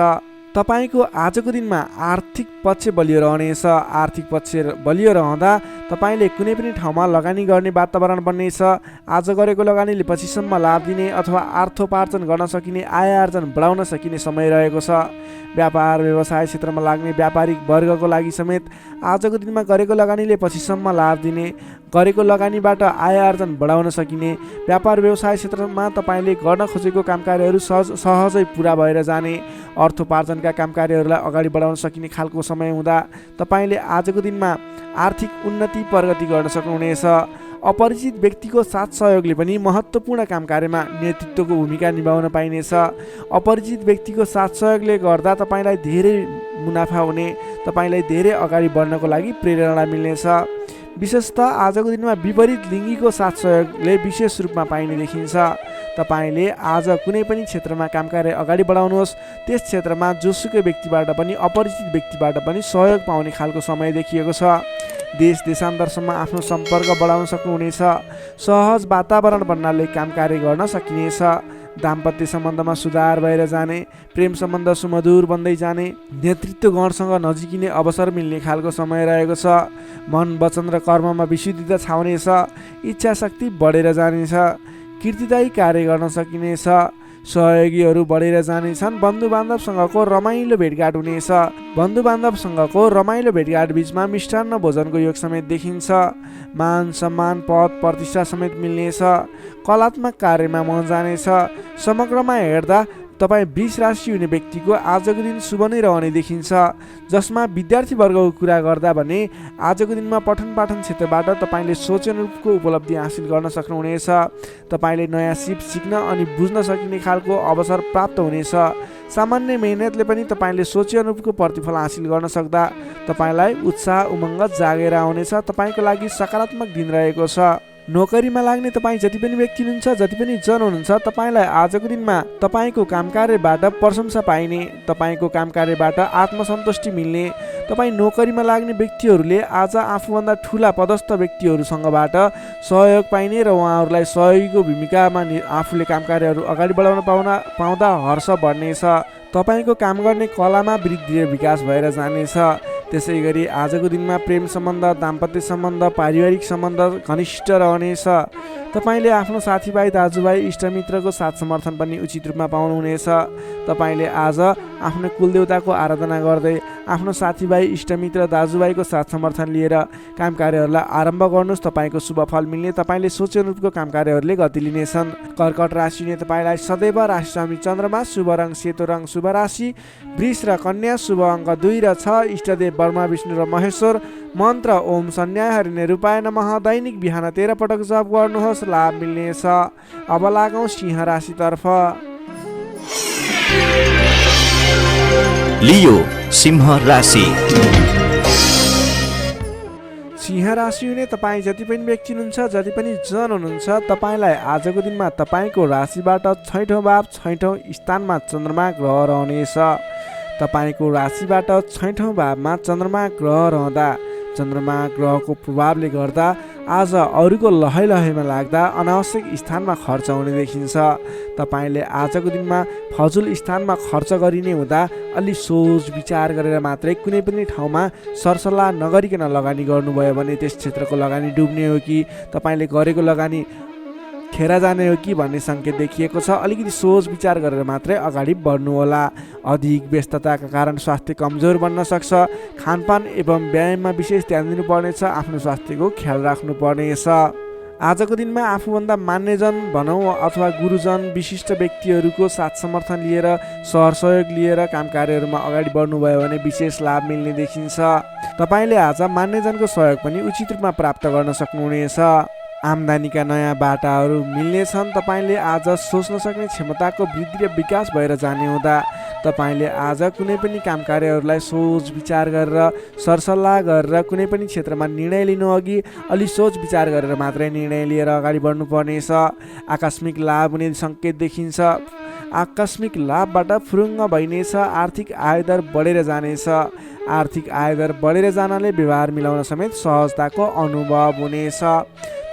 तपाईँको आजको दिनमा आर्थिक पक्ष बलियो रहनेछ। आर्थिक पक्ष बलियो रहँदा तपाईँले कुनै पनि ठाउँमा लगानी गर्ने वातावरण बन्नेछ। आज गरेको लगानीले पछिसम्म लाभ दिने अथवा अर्थोपार्जन गर्न सकिने, आय आर्जन बढाउन सकिने समय रहेको छ। व्यापार व्यवसाय क्षेत्रमा लाग्ने व्यापारिक वर्गको लागि समेत आजको दिनमा गरेको लगानीले पछिसम्म लाभ दिने, गरेको लगानीबाट आय आर्जन बढाउन सकिने, व्यापार व्यवसाय क्षेत्रमा तपाईँले गर्न खोजेको कामकार्यहरू सहजै पुरा भएर जाने, अर्थोपार्जनका कामकार्यहरूलाई अगाडि बढाउन सकिने खालको समय हुँदा तपाईँले आजको दिनमा आर्थिक उन्नति प्रगति गर्न सक्नुहुनेछ। अपरिचित व्यक्तिको साथ सहयोगले पनि महत्त्वपूर्ण कामकार्यमा नेतृत्वको भूमिका निभाउन पाइनेछ। अपरिचित व्यक्तिको साथ सहयोगले गर्दा तपाईँलाई धेरै मुनाफा हुने, तपाईँलाई धेरै अगाडि बढ्नको लागि प्रेरणा मिल्नेछ। विशेषतः आजको दिनमा विपरीत लिङ्गीको साथ सहयोगले विशेष रूपमा पाइने देखिन्छ। तपाईँले आज कुनै पनि क्षेत्रमा कामकार्य अगाडि बढाउनुहोस्, त्यस क्षेत्रमा जोसुकै व्यक्तिबाट पनि अपरिचित व्यक्तिबाट पनि सहयोग पाउने खालको समय देखिएको छ। देश देशान्तरसम्म आफ्नो सम्पर्क बढाउन सक्नुहुनेछ। सहज वातावरण बन्नाले कामकार्य गर्न सकिनेछ। दाम्पत्य सम्बन्धमा सुधार भएर जाने, प्रेम सम्बन्ध सुमधुर बन्दै जाने, नेतृत्व गणसँग नजिकिने अवसर मिल्ने खालको समय रहेको छ। मन वचन र कर्ममा विशुद्धता छाउनेछ। इच्छा शक्ति बढेर जानेछ। कीर्तिदायी कार्य गर्न सकिनेछ। सहयोगीहरू बढेर जानेछन्। बन्धुबान्धवसँगको रमाइलो भेटघाट हुनेछ। बन्धुबान्धवसँगको रमाइलो भेटघाट बिचमा मिष्टान्न भोजनको योग समेत देखिन्छ। मान सम्मान पद प्रतिष्ठा समेत मिल्नेछ। कलात्मक कार्यमा मन जानेछ। समग्रमा हेर्दा तपाईँ वृष राशि हुने व्यक्तिको आजको दिन शुभ नै रहने देखिन्छ। जसमा विद्यार्थी वर्गको कुरा गर्दा भने आजको दिनमा पठन पाठन क्षेत्रबाट तपाईँले सोचे अनुरूपको उपलब्धि हासिल गर्न सक्नुहुनेछ। तपाईँले नयाँ सिप सिक्न अनि बुझ्न सकिने खालको अवसर प्राप्त हुनेछ। सामान्य मेहनतले पनि तपाईँले सोचे अनुरूपको प्रतिफल हासिल गर्न सक्दा तपाईँलाई उत्साह उमङ्ग जागेर आउनेछ। तपाईँको लागि सकारात्मक दिन रहेको छ। नोकरीमा लाग्ने तपाईँ जति पनि व्यक्ति हुनुहुन्छ, जति पनि जन हुनुहुन्छ, तपाईँलाई आजको दिनमा तपाईँको कामकार्यबाट प्रशंसा पाइने, तपाईँको कामकार्यबाट आत्मसन्तुष्टि मिल्ने। तपाईँ नोकरीमा लाग्ने व्यक्तिहरूले आज आफूभन्दा ठुला पदस्थ व्यक्तिहरूसँगबाट सहयोग पाइने र उहाँहरूलाई सहयोगीको भूमिकामा आफूले कामकार्यहरू अगाडि बढाउन पाउँदा हर्ष बढ्नेछ। तपाईँको काम गर्ने कलामा वृद्धि र विकास भएर जानेछ। त्यसै गरी आजको दिनमा प्रेम सम्बन्ध, दाम्पत्य सम्बन्ध, पारिवारिक सम्बन्ध घनिष्ठ रहनेछ। तपाईँले आफ्नो साथीभाइ, दाजुभाइ, इष्टमित्रको साथ समर्थन पनि उचित रूपमा पाउनुहुनेछ। तपाईँले आज आफ्नो कुलदेवताको आराधना गर्दै आफ्नो साथीभाइ, इष्टमित्र, दाजुभाइको साथ समर्थन लिएर काम कार्यहरूलाई आरम्भ गर्नुहोस्। तपाईँको शुभ फल मिल्ने, तपाईँले सोचे अनुरूपको काम कार्यहरूले गति लिनेछन्। कर्कट राशिले तपाईँलाई सदैव राशिस्वामी चन्द्रमा, शुभ रङ सेतो रङ, शुभ राशि वृष र कन्या, शुभ अङ्क 2 र 6, इष्टदेव ब्रह्मा विष्णु र महेश्वर, मन्त्र ओम सन्न्याहरिणे रूपाय नमः। दैनिक बिहान 13 पटक जप गर्नुहोस्, लाभ मिल्नेछ। अब लागौँ सिंह राशितर्फ। लियो सिंह राशि। सिंह राशि हुने तपाईँ जति पनि व्यक्ति हुनुहुन्छ, जति पनि जन हुनुहुन्छ, तपाईँलाई आजको दिनमा तपाईँको राशिबाट 6औँ भाव 6औँ स्थानमा चन्द्रमा ग्रह रहनेछ। तपाईँको राशिबाट 6औँ भावमा चन्द्रमा ग्रह रहँदा चन्द्रमा ग्रहको प्रभावले गर्दा आज अरूको लहैमा लाग्दा अनावश्यक स्थानमा खर्च हुने देखिन्छ। तपाईँले आजको दिनमा फजुल स्थानमा खर्च गरिने हुँदा अलि सोच विचार गरेर मात्रै कुनै पनि ठाउँमा सरसल्लाह नगरिकन लगानी गर्नुभयो भने त्यस क्षेत्रको लगानी डुब्ने हो कि तपाईँले गरेको लगानी खेर जाने हो कि भन्ने सङ्केत देखिएको छ। अलिकति सोच विचार गरेर मात्रै अगाडि बढ्नुहोला। अधिक व्यस्तताका कारण स्वास्थ्य कमजोर बन्न सक्छ। खानपान एवं व्यायाममा विशेष ध्यान दिनुपर्नेछ। आफ्नो स्वास्थ्यको ख्याल राख्नुपर्नेछ। आजको दिनमा आफूभन्दा मान्यजन भनौँ अथवा गुरुजन विशिष्ट व्यक्तिहरूको साथ समर्थन लिएर सहयोग लिएर काम कार्यहरूमा अगाडि बढ्नुभयो भने विशेष लाभ मिल्ने देखिन्छ। तपाईँले आज मान्यजनको सहयोग पनि उचित रूपमा प्राप्त गर्न सक्नुहुनेछ। आम्दानीका नयाँ बाटाहरू मिल्नेछन्। तपाईँले आज सोच्न सक्ने क्षमताको वृद्धि र विकास भएर जाने हुँदा तपाईँले आज कुनै पनि काम कार्यहरूलाई सोच विचार गरेर सरसल्लाह गरेर कुनै पनि क्षेत्रमा निर्णय लिनु अघि अलि सोच विचार गरेर मात्रै निर्णय लिएर अगाडि बढ्नुपर्नेछ। आकस्मिक लाभ हुने सङ्केत देखिन्छ। आकस्मिक लाभबाट फुरुङ्ग भइनेछ। आर्थिक आयदर बढेर जानेछ। आर्थिक आयदर बढेर जानाले व्यवहार मिलाउन समेत सहजताको अनुभव हुनेछ।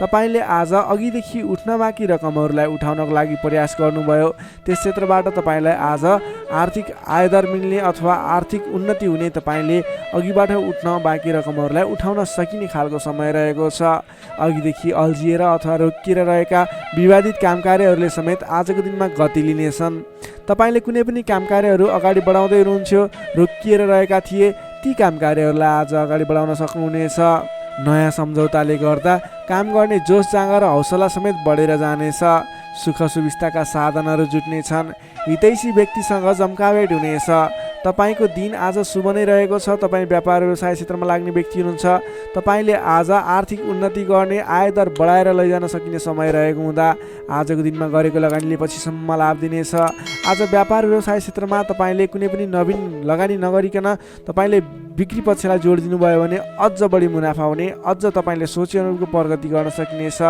तपाईँले आज अघिदेखि उठ्न बाँकी रकमहरूलाई उठाउनको लागि प्रयास गर्नुभयो। त्यस क्षेत्रबाट तपाईँलाई आज आर्थिक आयदर मिल्ने अथवा आर्थिक उन्नति हुने, तपाईँले अघिबाट उठ्न बाँकी रकमहरूलाई उठाउन सकिने खालको समय रहेको छ। अघिदेखि अल्झिएर अथवा रोकिएर रहेका विवादित काम कार्यहरूले समेत आजको दिनमा गति लिनेछन्। तपाईँले कुनै पनि काम कार्यहरू अगाडि बढाउँदै हुनुहुन्थ्यो, रोकिएर रहेका थिए, ती काम कार्यहरूलाई आज अगाडि बढाउन सक्नुहुनेछ। नयाँ सम्झौताले गर्दा काम गर्ने जोस जाँगर र हौसला समेत बढेर जानेछ। सुख सुविस्ताका साधनहरू जुट्नेछन्। हितैषी व्यक्तिसँग जम्काभेट हुनेछ। तपाईँको दिन आज शुभ नै रहेको छ। तपाईँ व्यापार व्यवसाय क्षेत्रमा लाग्ने व्यक्ति हुनुहुन्छ। तपाईँले आज आर्थिक उन्नति गर्ने, आयदर बढाएर लैजान सकिने समय रहेको हुँदा आजको दिनमा गरेको लगानीले पछिसम्म लाभ दिनेछ। आज व्यापार व्यवसाय क्षेत्रमा तपाईँले कुनै पनि नवीन लगानी नगरिकन तपाईँले बिक्री पक्षलाई जोड दिनुभयो भने अझ बढी मुनाफा हुने, अझ तपाईँले सोचे अनुरूपको प्रगति गर्न सकिनेछ।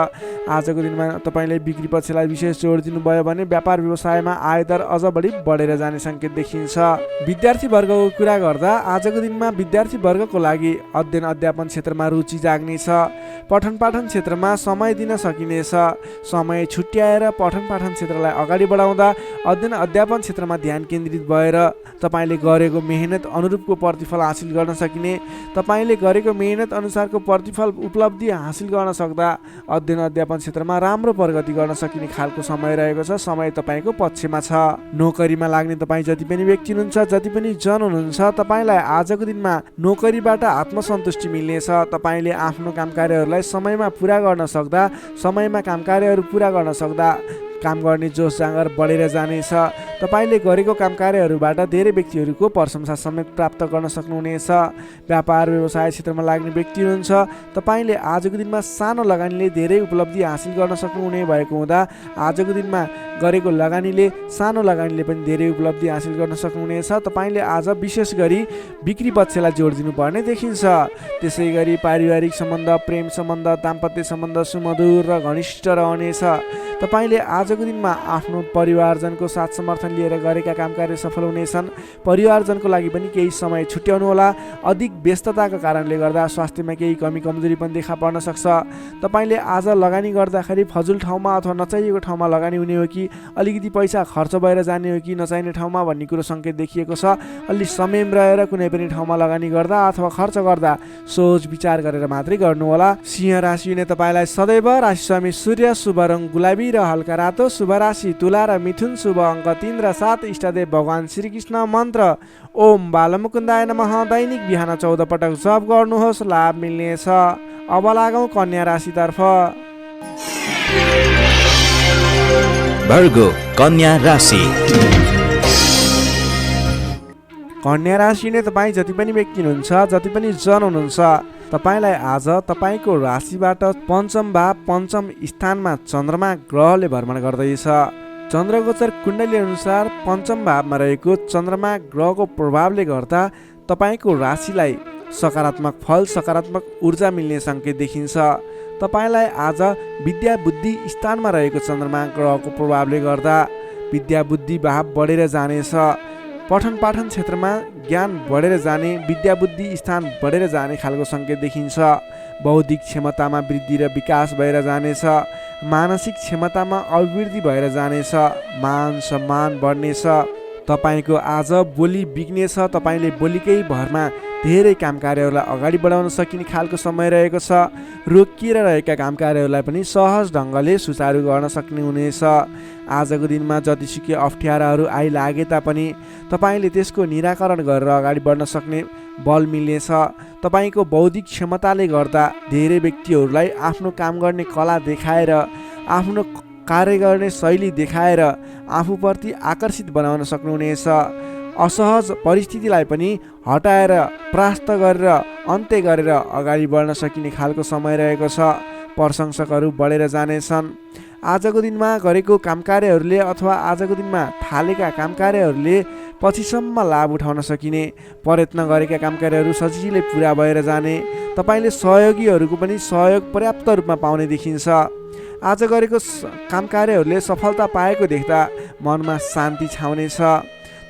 आजको दिनमा तपाईँले बिक्री पक्षलाई विशेष जोड दिनुभयो भने व्यापार व्यवसायमा आयदर अझ बढी बढेर जाने सङ्केत देखिन्छ। विद्यार्थी वर्गको कुरा गर्दा आजको दिनमा विद्यार्थी वर्गको लागि अध्ययन अध्यापन क्षेत्रमा रुचि जाग्नेछ। पठन पाठन क्षेत्रमा समय दिन सकिनेछ। समय छुट्याएर पठन पाठन क्षेत्रलाई अगाडि बढाउँदा अध्ययन अध्यापन क्षेत्रमा ध्यान केन्द्रित भएर तपाईँले गरेको मेहनत अनुरूपको प्रतिफल हासिल गर्न सकिने, तपाईँले गरेको मेहनत अनुसारको प्रतिफल उपलब्धि हासिल गर्न सक्दा अध्ययन अध्यापन क्षेत्रमा राम्रो प्रगति गर्न सकिने खालको समय रहेको छ। समय तपाईँको पक्षमा छ। नोकरीमा लाग्ने तपाईँ जति पनि व्यक्ति हुनुहुन्छ, जति पनि जन हुनुहुन्छ, तपाईँलाई आजको दिनमा नोकरीबाट आत्मसन्तुष्टि मिल्नेछ। तपाईँले आफ्नो काम कार्यहरूलाई समयमा पुरा गर्न सक्दा, समयमा काम कार्यहरू पुरा गर्न सक्दा काम गर्ने जोस जाँगर बढेर जानेछ। तपाईँले गरेको काम कार्यहरूबाट धेरै व्यक्तिहरूको प्रशंसा समेत प्राप्त गर्न सक्नुहुनेछ। व्यापार व्यवसाय क्षेत्रमा लाग्ने व्यक्ति हुनुहुन्छ, तपाईँले आजको दिनमा सानो लगानीले धेरै उपलब्धि हासिल गर्न सक्नुहुने भएको हुँदा आजको दिनमा गरेको लगानीले, सानो लगानीले पनि धेरै उपलब्धि हासिल गर्न सक्नुहुनेछ। तपाईँले आज विशेष गरी बिक्री पक्षलाई जोड दिनुपर्ने देखिन्छ। त्यसै गरी पारिवारिक सम्बन्ध, प्रेम सम्बन्ध, दाम्पत्य सम्बन्ध सुमधुर र घनिष्ठ रहनेछ। तपाईँले आजको दिनमा आफ्नो परिवारजनको साथ समर्थन लिएर गरेका काम कार्य सफल हुनेछन्। परिवारजनको लागि पनि केही समय छुट्याउनु होला। अधिक व्यस्तताको कारणले गर्दा स्वास्थ्यमा केही कमी कमजोरी पनि देखा पर्न सक्छ। तपाईँले आज लगानी गर्दाखेरि फजुल ठाउँमा अथवा नचाहिएको ठाउँमा लगानी हुने हो कि अलिकति पैसा खर्च भएर जाने हो कि नचाहिने ठाउँमा भन्ने कुरो सङ्केत देखिएको छ। अलि संयम रहेर कुनै पनि ठाउँमा लगानी गर्दा अथवा खर्च गर्दा सोच विचार गरेर मात्रै गर्नु होला। सिंह राशि हुने तपाईँलाई सदैव राशि स्वामी सूर्य, शुभ रङ गुलाबी र हल्का रातो, शुभ राशि तुला र मिथुन, शुभ अङ्क 3 र 7, इष्टदेव भगवान श्रीकृष्ण, मन्त्र ओम बालमुकुन्दाय नमः। दैनिक बिहान 14 पटक जप गर्नुहोस्, लाभ मिल्नेछ। अब लागौँ कन्या राशितर्फ। वर्गो कन्या राशि। कन्या राशि नै तपाईँ जति पनि व्यक्ति हुनुहुन्छ, जति पनि जन हुनुहुन्छ, तपाईँलाई आज तपाईँको राशिबाट पञ्चम भाव, पञ्चम स्थानमा चन्द्रमा ग्रहले भ्रमण गर्दैछ। चन्द्रगोचर कुण्डली अनुसार पञ्चम भावमा रहेको चन्द्रमा ग्रहको प्रभावले गर्दा तपाईँको राशिलाई सकारात्मक फल, सकारात्मक ऊर्जा मिल्ने सङ्केत देखिन्छ। तपाईँलाई आज विद्या बुद्धि स्थानमा रहेको चन्द्रमा ग्रहको प्रभावले गर्दा विद्या बुद्धि भाव बढेर जानेछ। पठन पाठन क्षेत्रमा ज्ञान बढेर जाने, विद्या बुद्धि स्थान बढेर जाने खालको सङ्केत देखिन्छ। बौद्धिक क्षमतामा वृद्धि र विकास भएर जानेछ। मानसिक क्षमतामा अभिवृद्धि भएर जानेछ। मान सम्मान बढ्नेछ। तपाईँको आज बोली बिग्नेछ। तपाईँले बोलीकै भरमा धेरै काम कार्यहरूलाई अगाडि बढाउन सकिने खालको समय रहेको छ। रोकिएर रहेका काम कार्यहरूलाई पनि सहज ढङ्गले सुचारू गर्न सक्ने हुनेछ। आजको दिनमा जतिसुकै अप्ठ्याराहरू आइलागे तापनि तपाईँले त्यसको निराकरण गरेर अगाडि बढ्न सक्ने बल मिल्नेछ। तपाईँको बौद्धिक क्षमताले गर्दा धेरै व्यक्तिहरूलाई आफ्नो काम गर्ने कला देखाएर, आफ्नो कार्य गर्ने शैली देखाएर आफूप्रति आकर्षित बनाउन सक्नुहुनेछ। असहज परिस्थितिलाई पनि हटाएर, परास्त गरेर, अन्त्य गरेर अगाडि बढ्न सकिने खालको समय रहेको छ। प्रशंसकहरू बढेर जानेछन्। आजको दिनमा गरेको काम कार्यहरूले अथवा आजको दिनमा थालेका काम कार्यहरूले पछिसम्म लाभ उठाउन सकिने, प्रयत्न गरेका काम कार्यहरू सजिलै पुरा भएर जाने, तपाईँले सहयोगीहरूको पनि सहयोग पर्याप्त रूपमा पाउने देखिन्छ। आज गरेको काम कार्यहरूले सफलता पाएको देख्दा मनमा शान्ति छाउनेछ।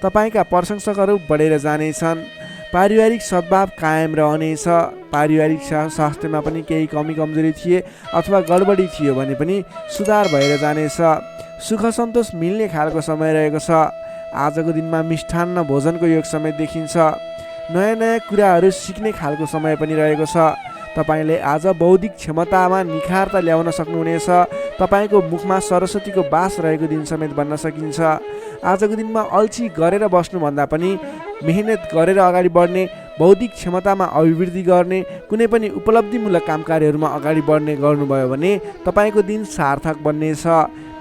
तपाईँका प्रशंसकहरू बढेर जानेछन्। पारिवारिक सद्भाव कायम रहनेछ। पारिवारिक स्वास्थ्यमा पनि केही कमी कमजोरी थिए अथवा गडबडी थियो भने पनि सुधार भएर जानेछ। सुख सन्तोष मिल्ने खालको समय रहेको छ। आजको दिनमा मिष्ठान्न भोजनको योग समेत देखिन्छ। नयाँ नयाँ कुराहरू सिक्ने खालको समय पनि रहेको छ। तपाईँले आज बौद्धिक क्षमतामा निखारता ल्याउन सक्नुहुनेछ। तपाईँको मुखमा सरस्वतीको बास रहेको दिन समेत भन्न सकिन्छ। आजको दिनमा अल्छी गरेर बस्नुभन्दा पनि मेहनत गरेर अगाडि बढ्ने, बौद्धिक क्षमतामा अभिवृद्धि गर्ने, कुनै पनि उपलब्धिमूलक काम कार्यहरूमा अगाडि बढ्ने गर्नुभयो भने तपाईँको दिन सार्थक बन्नेछ।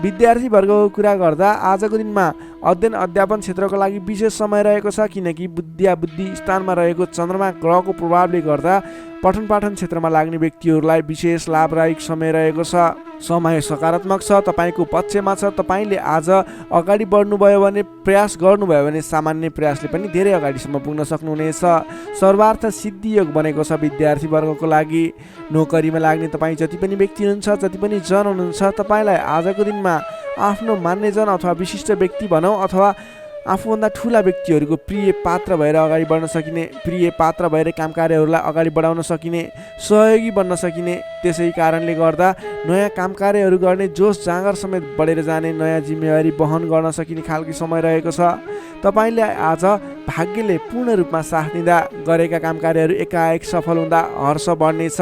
विद्यार्थीवर्गको कुरा गर्दा आजको दिनमा अध्ययन अध्यापन क्षेत्रको लागि विशेष समय रहेको छ, किनकि बुद्धि स्थानमा रहेको चन्द्रमा ग्रहको प्रभावले गर्दा पठन पाठन क्षेत्रमा लाग्ने व्यक्तिहरूलाई विशेष लाभदायक समय रहेको छ। समय सकारात्मक छ, तपाईँको पक्षमा छ। तपाईँले आज अगाडि बढ्नुभयो भने, प्रयास गर्नुभयो भने सामान्य प्रयासले पनि धेरै अगाडिसम्म पुग्न सक्नुहुनेछ। सर्वार्थ सिद्धि योग बनेको छ विद्यार्थीवर्गको लागि। नोकरीमा लाग्ने तपाईँ जति पनि व्यक्ति हुनुहुन्छ, जति पनि जन हुनुहुन्छ, तपाईँलाई आजको दिनमा आफ्नो मान्यजन अथवा विशिष्ट व्यक्ति भनौँ अथवा आफूभन्दा ठुला व्यक्तिहरूको प्रिय पात्र भएर अगाडि बढ्न सकिने, प्रिय पात्र भएर काम कार्यहरूलाई अगाडि बढाउन सकिने, सहयोगी बन्न सकिने, त्यसै कारणले गर्दा नयाँ काम कार्यहरू गर्ने जोस जाँगर समेत बढेर जाने, नयाँ जिम्मेवारी वहन गर्न सकिने खालको समय रहेको छ। तपाईँले आज भाग्यले पूर्ण रूपमा साथ दिँदा गरेका काम कार्यहरू एकाएक सफल हुँदा हर्ष बढ्नेछ।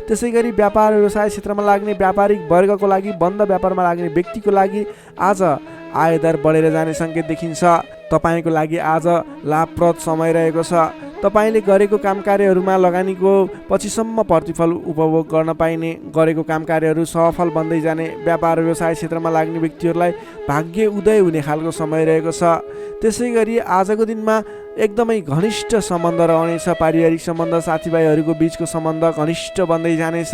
त्यसै गरी व्यापार व्यवसाय क्षेत्रमा लाग्ने व्यापारिक वर्गको लागि, बन्द व्यापारमा लाग्ने व्यक्तिको लागि आज आयदर बढेर जाने सङ्केत देखिन्छ। तपाईँको लागि आज लाभप्रद समय रहेको छ। तपाईँले गरेको काम कार्यहरूमा लगानीको पछिसम्म प्रतिफल उपभोग गर्न पाइने, गरेको काम कार्यहरू सफल बन्दै जाने, व्यापार व्यवसाय क्षेत्रमा लाग्ने व्यक्तिहरूलाई भाग्य उदय हुने खालको समय रहेको छ। त्यसै गरी आजको दिनमा एकदमै घनिष्ठ सम्बन्ध रहनेछ। पारिवारिक सम्बन्ध, साथीभाइहरूको बिचको सम्बन्ध घनिष्ठ बन्दै जानेछ।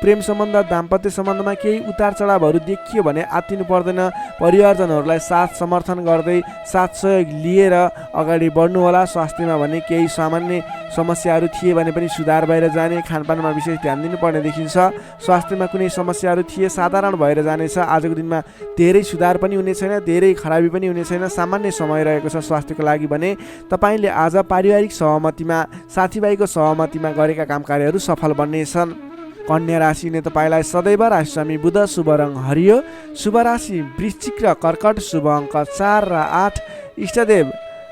प्रेम सम्बन्ध, दाम्पत्य सम्बन्धमा केही उतार चढावहरू देखियो भने आत्तिनु पर्दैन। परिवारजनहरूलाई साथ समर्थन गर्दै, साथ सहयोग लिएर अगाडि बढ्नुहोला। स्वास्थ्यमा भने केही सामान्य समस्याहरू थिए भने पनि सुधार भएर जाने, खानपानमा विशेष ध्यान दिनुपर्ने देखिन्छ। स्वास्थ्यमा कुनै समस्याहरू थिए साधारण भएर जानेछ। आजको दिनमा धेरै सुधार पनि हुने छैन, धेरै खराबी पनि हुने छैन, सामान्य समय रहेको छ स्वास्थ्यको लागि भने। तपाईँले आज पारिवारिक सहमतिमा, साथीभाइको सहमतिमा गरेका काम कार्यहरू सफल बन्नेछन्। कन्या राशिले तपाईँलाई सदैव राशिस्वामी बुध, शुभ रङ हरियो, शुभ राशि वृश्चिक र कर्कट, शुभ अङ्क 4 र 8, इष्टदेव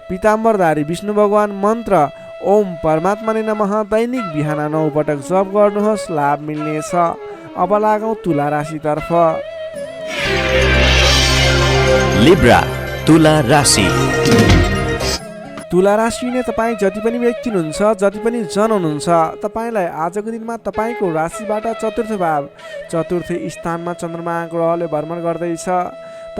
पीताम्बरधारी विष्णु भगवान, मन्त्र ओम परमात्माले नमः। दैनिक बिहान 9 पटक जप गर्नुहोस्, लाभ मिल्नेछ। अब लागौँ तुला राशितर्फ। लिब्रा तुला राशि। तुला राशिले तपाईँ जति पनि व्यक्ति हुनुहुन्छ, जति पनि जन हुनुहुन्छ, तपाईँलाई आजको दिनमा तपाईँको राशिबाट चतुर्थ भाव, चतुर्थ स्थानमा चन्द्रमा ग्रहले भ्रमण गर्दैछ।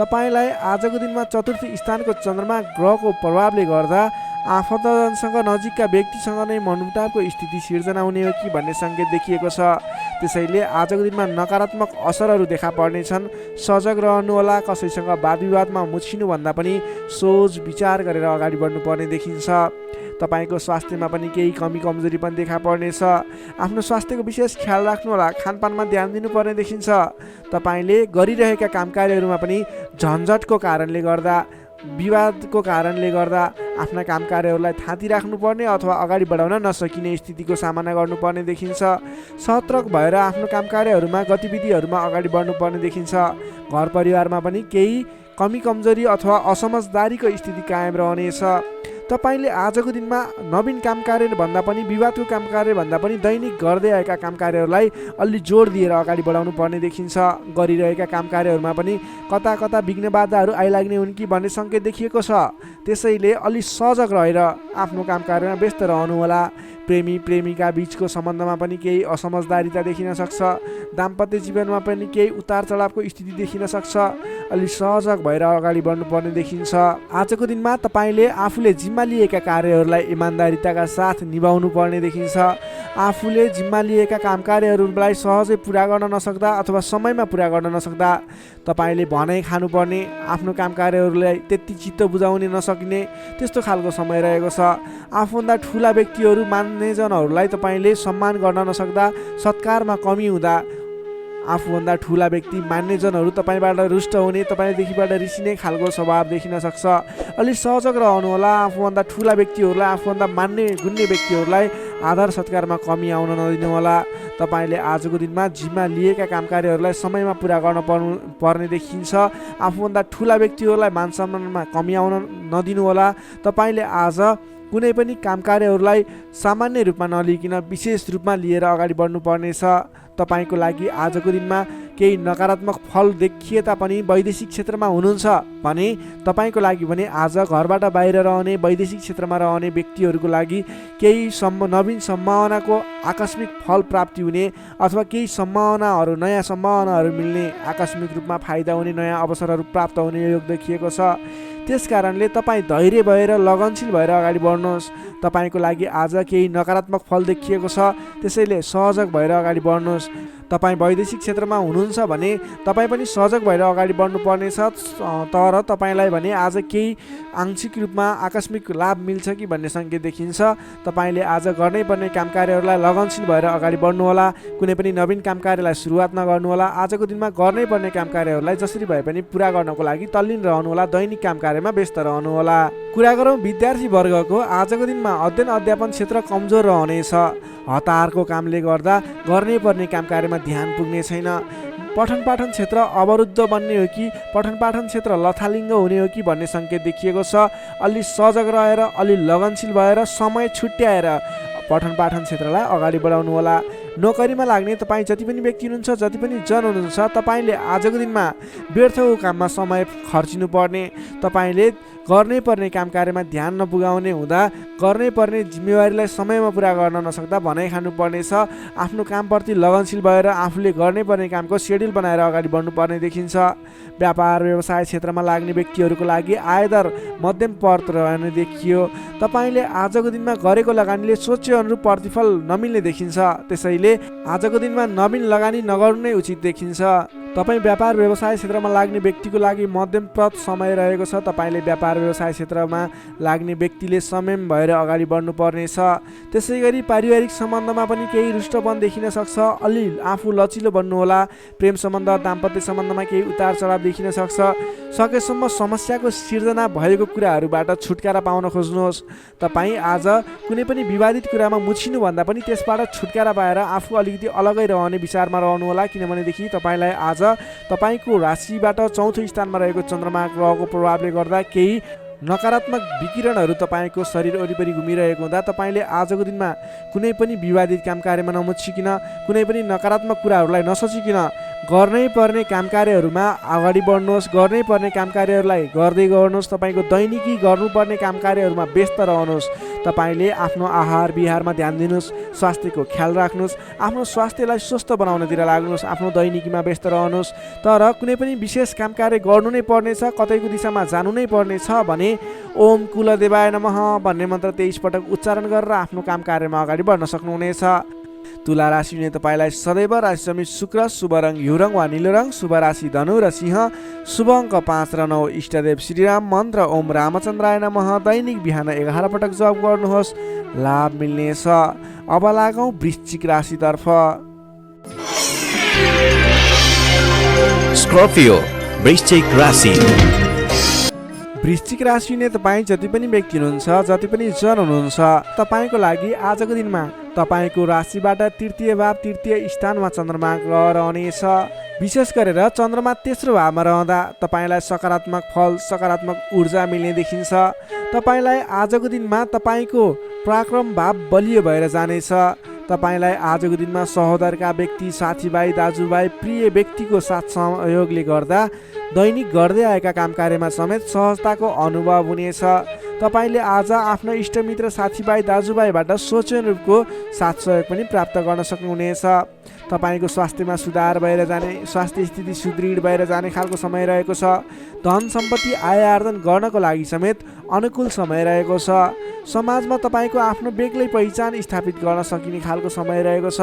तपाईँलाई आजको दिनमा चतुर्थ स्थानको चन्द्रमा ग्रहको प्रभावले गर्दा आफन्तजनसँग, नजिकका व्यक्तिसँग नै मनमुटावको स्थिति सिर्जना हुने हो कि भन्ने सङ्केत देखिएको छ। त्यसैले आजको दिनमा नकारात्मक असरहरू देखा पर्नेछन्। सजग रहनुहोला। कसैसँग वाद विवादमा मुछिनुभन्दा पनि सोच विचार गरेर अगाडि बढ्नुपर्ने देखिन्छ। तपाईँको स्वास्थ्यमा पनि केही कमी कमजोरी पनि देखा पर्नेछ। आफ्नो स्वास्थ्यको विशेष ख्याल राख्नुहोला। खानपानमा ध्यान दिनुपर्ने देखिन्छ। तपाईँले गरिरहेका काम कार्यहरूमा पनि झन्झटको कारणले गर्दा, विवादको कारणले गर्दा आफ्ना काम कार्यहरूलाई थाती राख्नुपर्ने अथवा अगाडि बढाउन नसकिने स्थितिको सामना गर्नुपर्ने देखिन्छ। सतर्क भएर आफ्नो काम कार्यहरूमा, गतिविधिहरूमा अगाडि बढ्नुपर्ने देखिन्छ। घर परिवारमा पनि केही कमी कमजोरी अथवा असमझदारीको स्थिति कायम रहनेछ। तपाईँले आजको दिनमा नवीन काम कार्य भन्दा पनि, विवादको काम कार्य भन्दा पनि दैनिक गर्दै आएका काम कार्यहरूलाई अलि जोड दिएर अगाडि बढाउनु पर्ने देखिन्छ। गरिरहेका काम कार्यहरूमा पनि कता कता विघ्न बाधाहरू आइलाग्ने हुन् कि भन्ने सङ्केत देखिएको छ। त्यसैले अलि सजग रहेर आफ्नो काम कार्यमा व्यस्त रहनुहोला। प्रेमी प्रेमिका बीचको सम्बन्धमा पनि केही असमझदारीता देखिन सक्छ। दाम्पत्य जीवनमा पनि केही उतार चढावको स्थिति देखिन सक्छ। अलि सजग भएर अगाडि बढ्नुपर्ने देखिन्छ। आजको दिनमा तपाईँले आफूले जिम्मा लिएका कार्यहरूलाई इमान्दारिताका साथ निभाउनु पर्ने देखिन्छ। आफूले जिम्मा लिएका काम कार्यहरूलाई सहजै पुरा गर्न नसक्दा अथवा समयमा पुरा गर्न नसक्दा तपाईँले भनाइ खानुपर्ने, आफ्नो काम कार्यहरूलाई त्यति चित्त बुझाउन नसकिने, त्यस्तो खालको समय रहेको छ। आफूभन्दा ठुला व्यक्तिहरू, मान्यजनहरूलाई तपाईँले सम्मान गर्न नसक्दा, सत्कारमा कमी हुँदा आफूभन्दा ठुला व्यक्ति मान्यजनहरू तपाईँबाट रुष्ट हुने, तपाईँदेखिबाट रिसिने खालको स्वभाव देखिन सक्छ। अलि सहजक रहनुहोला। आफूभन्दा ठुला व्यक्तिहरूलाई, आफूभन्दा मान्ने गुन्ने व्यक्तिहरूलाई आदर सत्कारमा कमी आउन नदिनुहोला। तपाईँले आजको दिनमा जिम्मा लिएका काम कार्यहरूलाई समयमा पुरा गर्न पर्ने देखिन्छ। आफूभन्दा ठुला व्यक्तिहरूलाई मान सम्मानमा कमी आउन नदिनुहोला। तपाईँले आज कुनै पनि काम कार्यहरूलाई सामान्य रूपमा नलिकन विशेष रूपमा लिएर अगाडि बढ्नुपर्नेछ। तपाईँको लागि आजको दिनमा केही नकारात्मक फल देखिए तापनि वैदेशिक क्षेत्रमा हुनुहुन्छ भने तपाईँको लागि भने आज घरबाट बाहिर रहने, वैदेशिक क्षेत्रमा रहने व्यक्तिहरूको लागि केही नवीन सम्भावनाको आकस्मिक फल प्राप्ति हुने अथवा केही सम्भावनाहरू, नयाँ सम्भावनाहरू मिल्ने, आकस्मिक रूपमा फाइदा हुने, नयाँ अवसरहरू प्राप्त हुने योग देखिएको छ। त्यस कारणले तपाईँ धैर्य भएर लगनशील भएर अगाडि बढ्नुहोस्। तपाईँको लागि आज केही नकारात्मक फल देखिएको छ, त्यसैले सहजक भएर अगाडि बढ्नुहोस्। तपाईँ वैदेशिक क्षेत्रमा हुनुहुन्छ भने तपाईँ पनि सहजक भएर अगाडि बढ्नुपर्नेछ। तर तपाईँलाई भने आज केही आंशिक रूपमा आकस्मिक लाभ मिल्छ कि भन्ने सङ्केत देखिन्छ। तपाईँले आज गर्नै पर्ने काम कार्यहरूलाई लगनशील भएर अगाडि बढ्नुहोला। कुनै पनि नवीन काम कार्यलाई सुरुवात नगर्नुहोला। आजको दिनमा गर्नै पर्ने काम कार्यहरूलाई जसरी भए पनि पुरा गर्नको लागि तल्लीन रहनुहोला। दैनिक काम कार्यमा व्यस्त रहनुहोला। कुरा गरौँ विद्यार्थी वर्गको, आजको दिनमा अध्ययन अध्यापन क्षेत्र कमजोर रहनेछ। हतारको कामले गर्दा गर्नै पर्ने काम कार्यमा ध्यान पुग्ने छैन। पठन पाठन क्षेत्र अवरुद्ध बन्ने हो कि पठन पाठन क्षेत्र लथालिङ्ग हुने हो कि भन्ने सङ्केत देखिएको छ। अलि सजग रहेर, अलि लगनशील भएर, समय छुट्याएर पठन पाठन क्षेत्रलाई अगाडि बढाउनु होला। नोकरीमा लाग्ने तपाईँ जति पनि व्यक्ति हुनुहुन्छ, जति पनि जन हुनुहुन्छ, तपाईँले आजको दिनमा व्यर्थको काममा समय खर्चिनु पर्ने, तपाईँले गर्नै पर्ने काम कार्यमा ध्यान नपुगाउने हुँदा गर्नै पर्ने जिम्मेवारीलाई समयमा पुरा गर्न नसक्दा भनाइ खानुपर्नेछ। आफ्नो कामप्रति लगनशील भएर आफूले गर्नै पर्ने कामको सेड्युल बनाएर अगाडि बढ्नुपर्ने देखिन्छ। व्यापार व्यवसाय क्षेत्रमा लाग्ने व्यक्तिहरूको लागि आयदर मध्यम पद रहने देखियो। तपाईँले आजको दिनमा गरेको लगानीले सोचे अनुरूप प्रतिफल नमिल्ने देखिन्छ। त्यसैले आजको दिनमा नवीन लगानी नगर्नु नै उचित देखिन्छ। तपाईँ व्यापार व्यवसाय क्षेत्रमा लाग्ने व्यक्तिको लागि मध्यमप्रद समय रहेको छ। तपाईँले व्यापार व्यवसाय क्षेत्रमा लाग्ने व्यक्तिले संयम भएर अगाडि बढ्नुपर्नेछ। त्यसै गरी पारिवारिक सम्बन्धमा पनि केही रुष्टपन देखिन सक्छ। अलि आफू लचिलो बन्नुहोला। प्रेम सम्बन्ध, दाम्पत्य सम्बन्धमा केही उतार चढाव देखिन सक्छ। सकेसम्म समस्याको सिर्जना भएको कुराहरूबाट छुटकारा पाउन खोज्नुहोस्। तपाईँ आज कुनै पनि विवादित कुरामा मुछिनुभन्दा पनि त्यसबाट छुटकारा पाएर आफू अलिकति अलगै रहने विचारमा रहनुहोला। किनभनेदेखि तपाईँलाई आज तपाईँको राशिबाट चौथो स्थानमा रहेको चन्द्रमा ग्रहको प्रभावले गर्दा केही नकारात्मक विकिरणहरू तपाईँको शरीर वरिपरि घुमिरहेको हुँदा तपाईँले आजको दिनमा कुनै पनि विवादित काम कार्यमा नमुछिकन, कुनै पनि नकारात्मक कुराहरूलाई नसोचिकन गर्नै पर्ने काम कार्यहरूमा अगाडि बढ्नुहोस्। गर्नै पर्ने काम कार्यहरूलाई गर्दै गर्नुहोस्। तपाईँको दैनिकी गर्नुपर्ने काम कार्यहरूमा व्यस्त रहनुहोस्। तपाईँले आफ्नो आहार विहारमा ध्यान दिनुहोस्। स्वास्थ्यको ख्याल राख्नुहोस्। आफ्नो स्वास्थ्यलाई स्वस्थ बनाउनतिर लाग्नुहोस्। आफ्नो दैनिकीमा व्यस्त रहनुहोस्। तर कुनै पनि विशेष काम कार्य गर्नु नै पर्नेछ, कतैको दिशामा जानु नै पर्नेछ भने ओम कुलदेवाय नमः भन्ने मन्त्र 23 पटक उच्चारण गरेर आफ्नो काम कार्यमा अगाडि बढ्न सक्नुहुनेछ। तुला राशिले तपाईँलाई सदैव राशि समित शुक्र, शुभ रङ हिउँ रङ वा निलो रङ, शुभ राशि धनु र सिंह, शुभ अङ्क 5 र 9, इष्टदेव श्रीराम, मन्त्र ओम रामचन्द्राय नमः दैनिक बिहान 11 पटक जप गर्नुहोस्। लाभ मिल्नेछ। अब लागौँ वृश्चिक राशितर्फ। स्कर्पियो वृश्चिक राशि। वृश्चिक राशिले तपाईँ जति पनि व्यक्ति हुनुहुन्छ, जति पनि जन हुनुहुन्छ, तपाईँको लागि आजको दिनमा तपाईँको राशिबाट तृतीय भाव, तृतीय स्थानमा चन्द्रमा ग्रह रहनेछ। विशेष गरेर चन्द्रमा तेस्रो भावमा रहँदा तपाईँलाई सकारात्मक फल, सकारात्मक ऊर्जा मिल्ने देखिन्छ। तपाईँलाई आजको दिनमा तपाईँको पराक्रम भाव बलियो भएर जानेछ। तपाईँलाई आजको दिनमा सहोदरका व्यक्ति, साथीभाइ, दाजुभाइ, प्रिय व्यक्तिको साथ सहयोगले गर्दा दैनिक गर्दै आएका काम कार्यमा समेत सहजताको अनुभव हुनेछ। तपाईँले आज आफ्ना इष्टमित्र, साथीभाइ, दाजुभाइबाट सोचे अनुरूपको साथ सहयोग पनि प्राप्त गर्न सक्नुहुनेछ। तपाईँको स्वास्थ्यमा सुधार भएर जाने, स्वास्थ्य स्थिति सुदृढ भएर जाने खालको समय रहेको छ। धन सम्पत्ति आय आर्जन गर्नको लागि समेत अनुकूल समय रहेको छ। समाजमा तपाईँको आफ्नो बेग्लै पहिचान स्थापित गर्न सकिने खालको समय रहेको छ।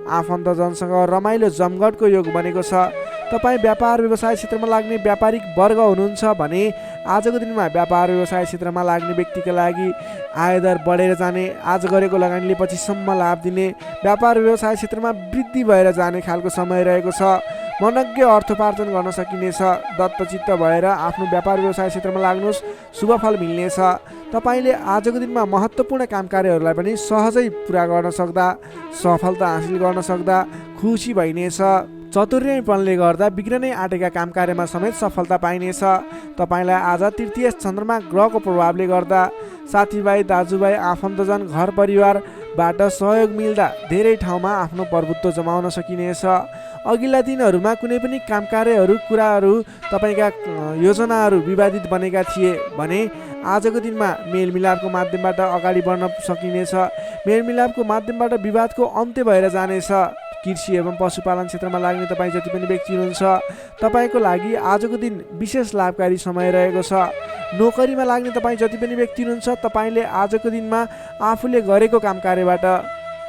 आफन्तजनसँग रमाइलो जमघटको योग बनेको छ। तपाईँ व्यापार व्यवसाय क्षेत्रमा लाग्ने व्यापारिक वर्ग हुनुहुन्छ भने आजको दिनमा व्यापार व्यवसाय क्षेत्रमा लाग्ने व्यक्तिका लागि आयदर बढेर जाने, आज गरेको लगानीले पछिसम्म लाभ दिने, व्यापार व्यवसाय क्षेत्रमा वृद्धि भएर जाने खालको समय रहेको छ। मनज्ञ अर्थोपार्जन गर्न सकिनेछ। दत्तचित्त भएर आफ्नो व्यापार व्यवसाय क्षेत्रमा लाग्नुहोस्, शुभ फल मिल्नेछ। तपाईँले आजको दिनमा महत्त्वपूर्ण काम कार्यहरूलाई पनि सहजै पुरा गर्न सक्दा, सफलता हासिल गर्न सक्दा खुसी भइनेछ। चतुर्यपनले गर्दा बिग्रनै आँटेका काम कार्यमा समेत सफलता पाइनेछ। तपाईँलाई आज तृतीय चन्द्रमा ग्रहको प्रभावले गर्दा साथीभाइ, दाजुभाइ, आफन्तजन, घर परिवारबाट सहयोग मिल्दा धेरै ठाउँमा आफ्नो प्रभुत्व जमाउन सकिनेछ। अघिल्ला दिनहरूमा कुनै पनि काम कार्यहरू, कुराहरू, तपाईँका योजनाहरू विवादित बनेका थिए भने आजको दिनमा मेलमिलापको माध्यमबाट अगाडि बढ्न सकिनेछ। मेलमिलापको माध्यमबाट विवादको अन्त्य भएर जानेछ। कृषि एवं पशुपालन क्षेत्रमा लाग्ने तपाईँ जति पनि व्यक्ति हुनुहुन्छ तपाईँको लागि आजको दिन विशेष लाभकारी समय रहेको छ। नोकरीमा लाग्ने तपाईँ जति पनि व्यक्ति हुनुहुन्छ तपाईँले आजको दिनमा आफूले गरेको काम कार्यबाट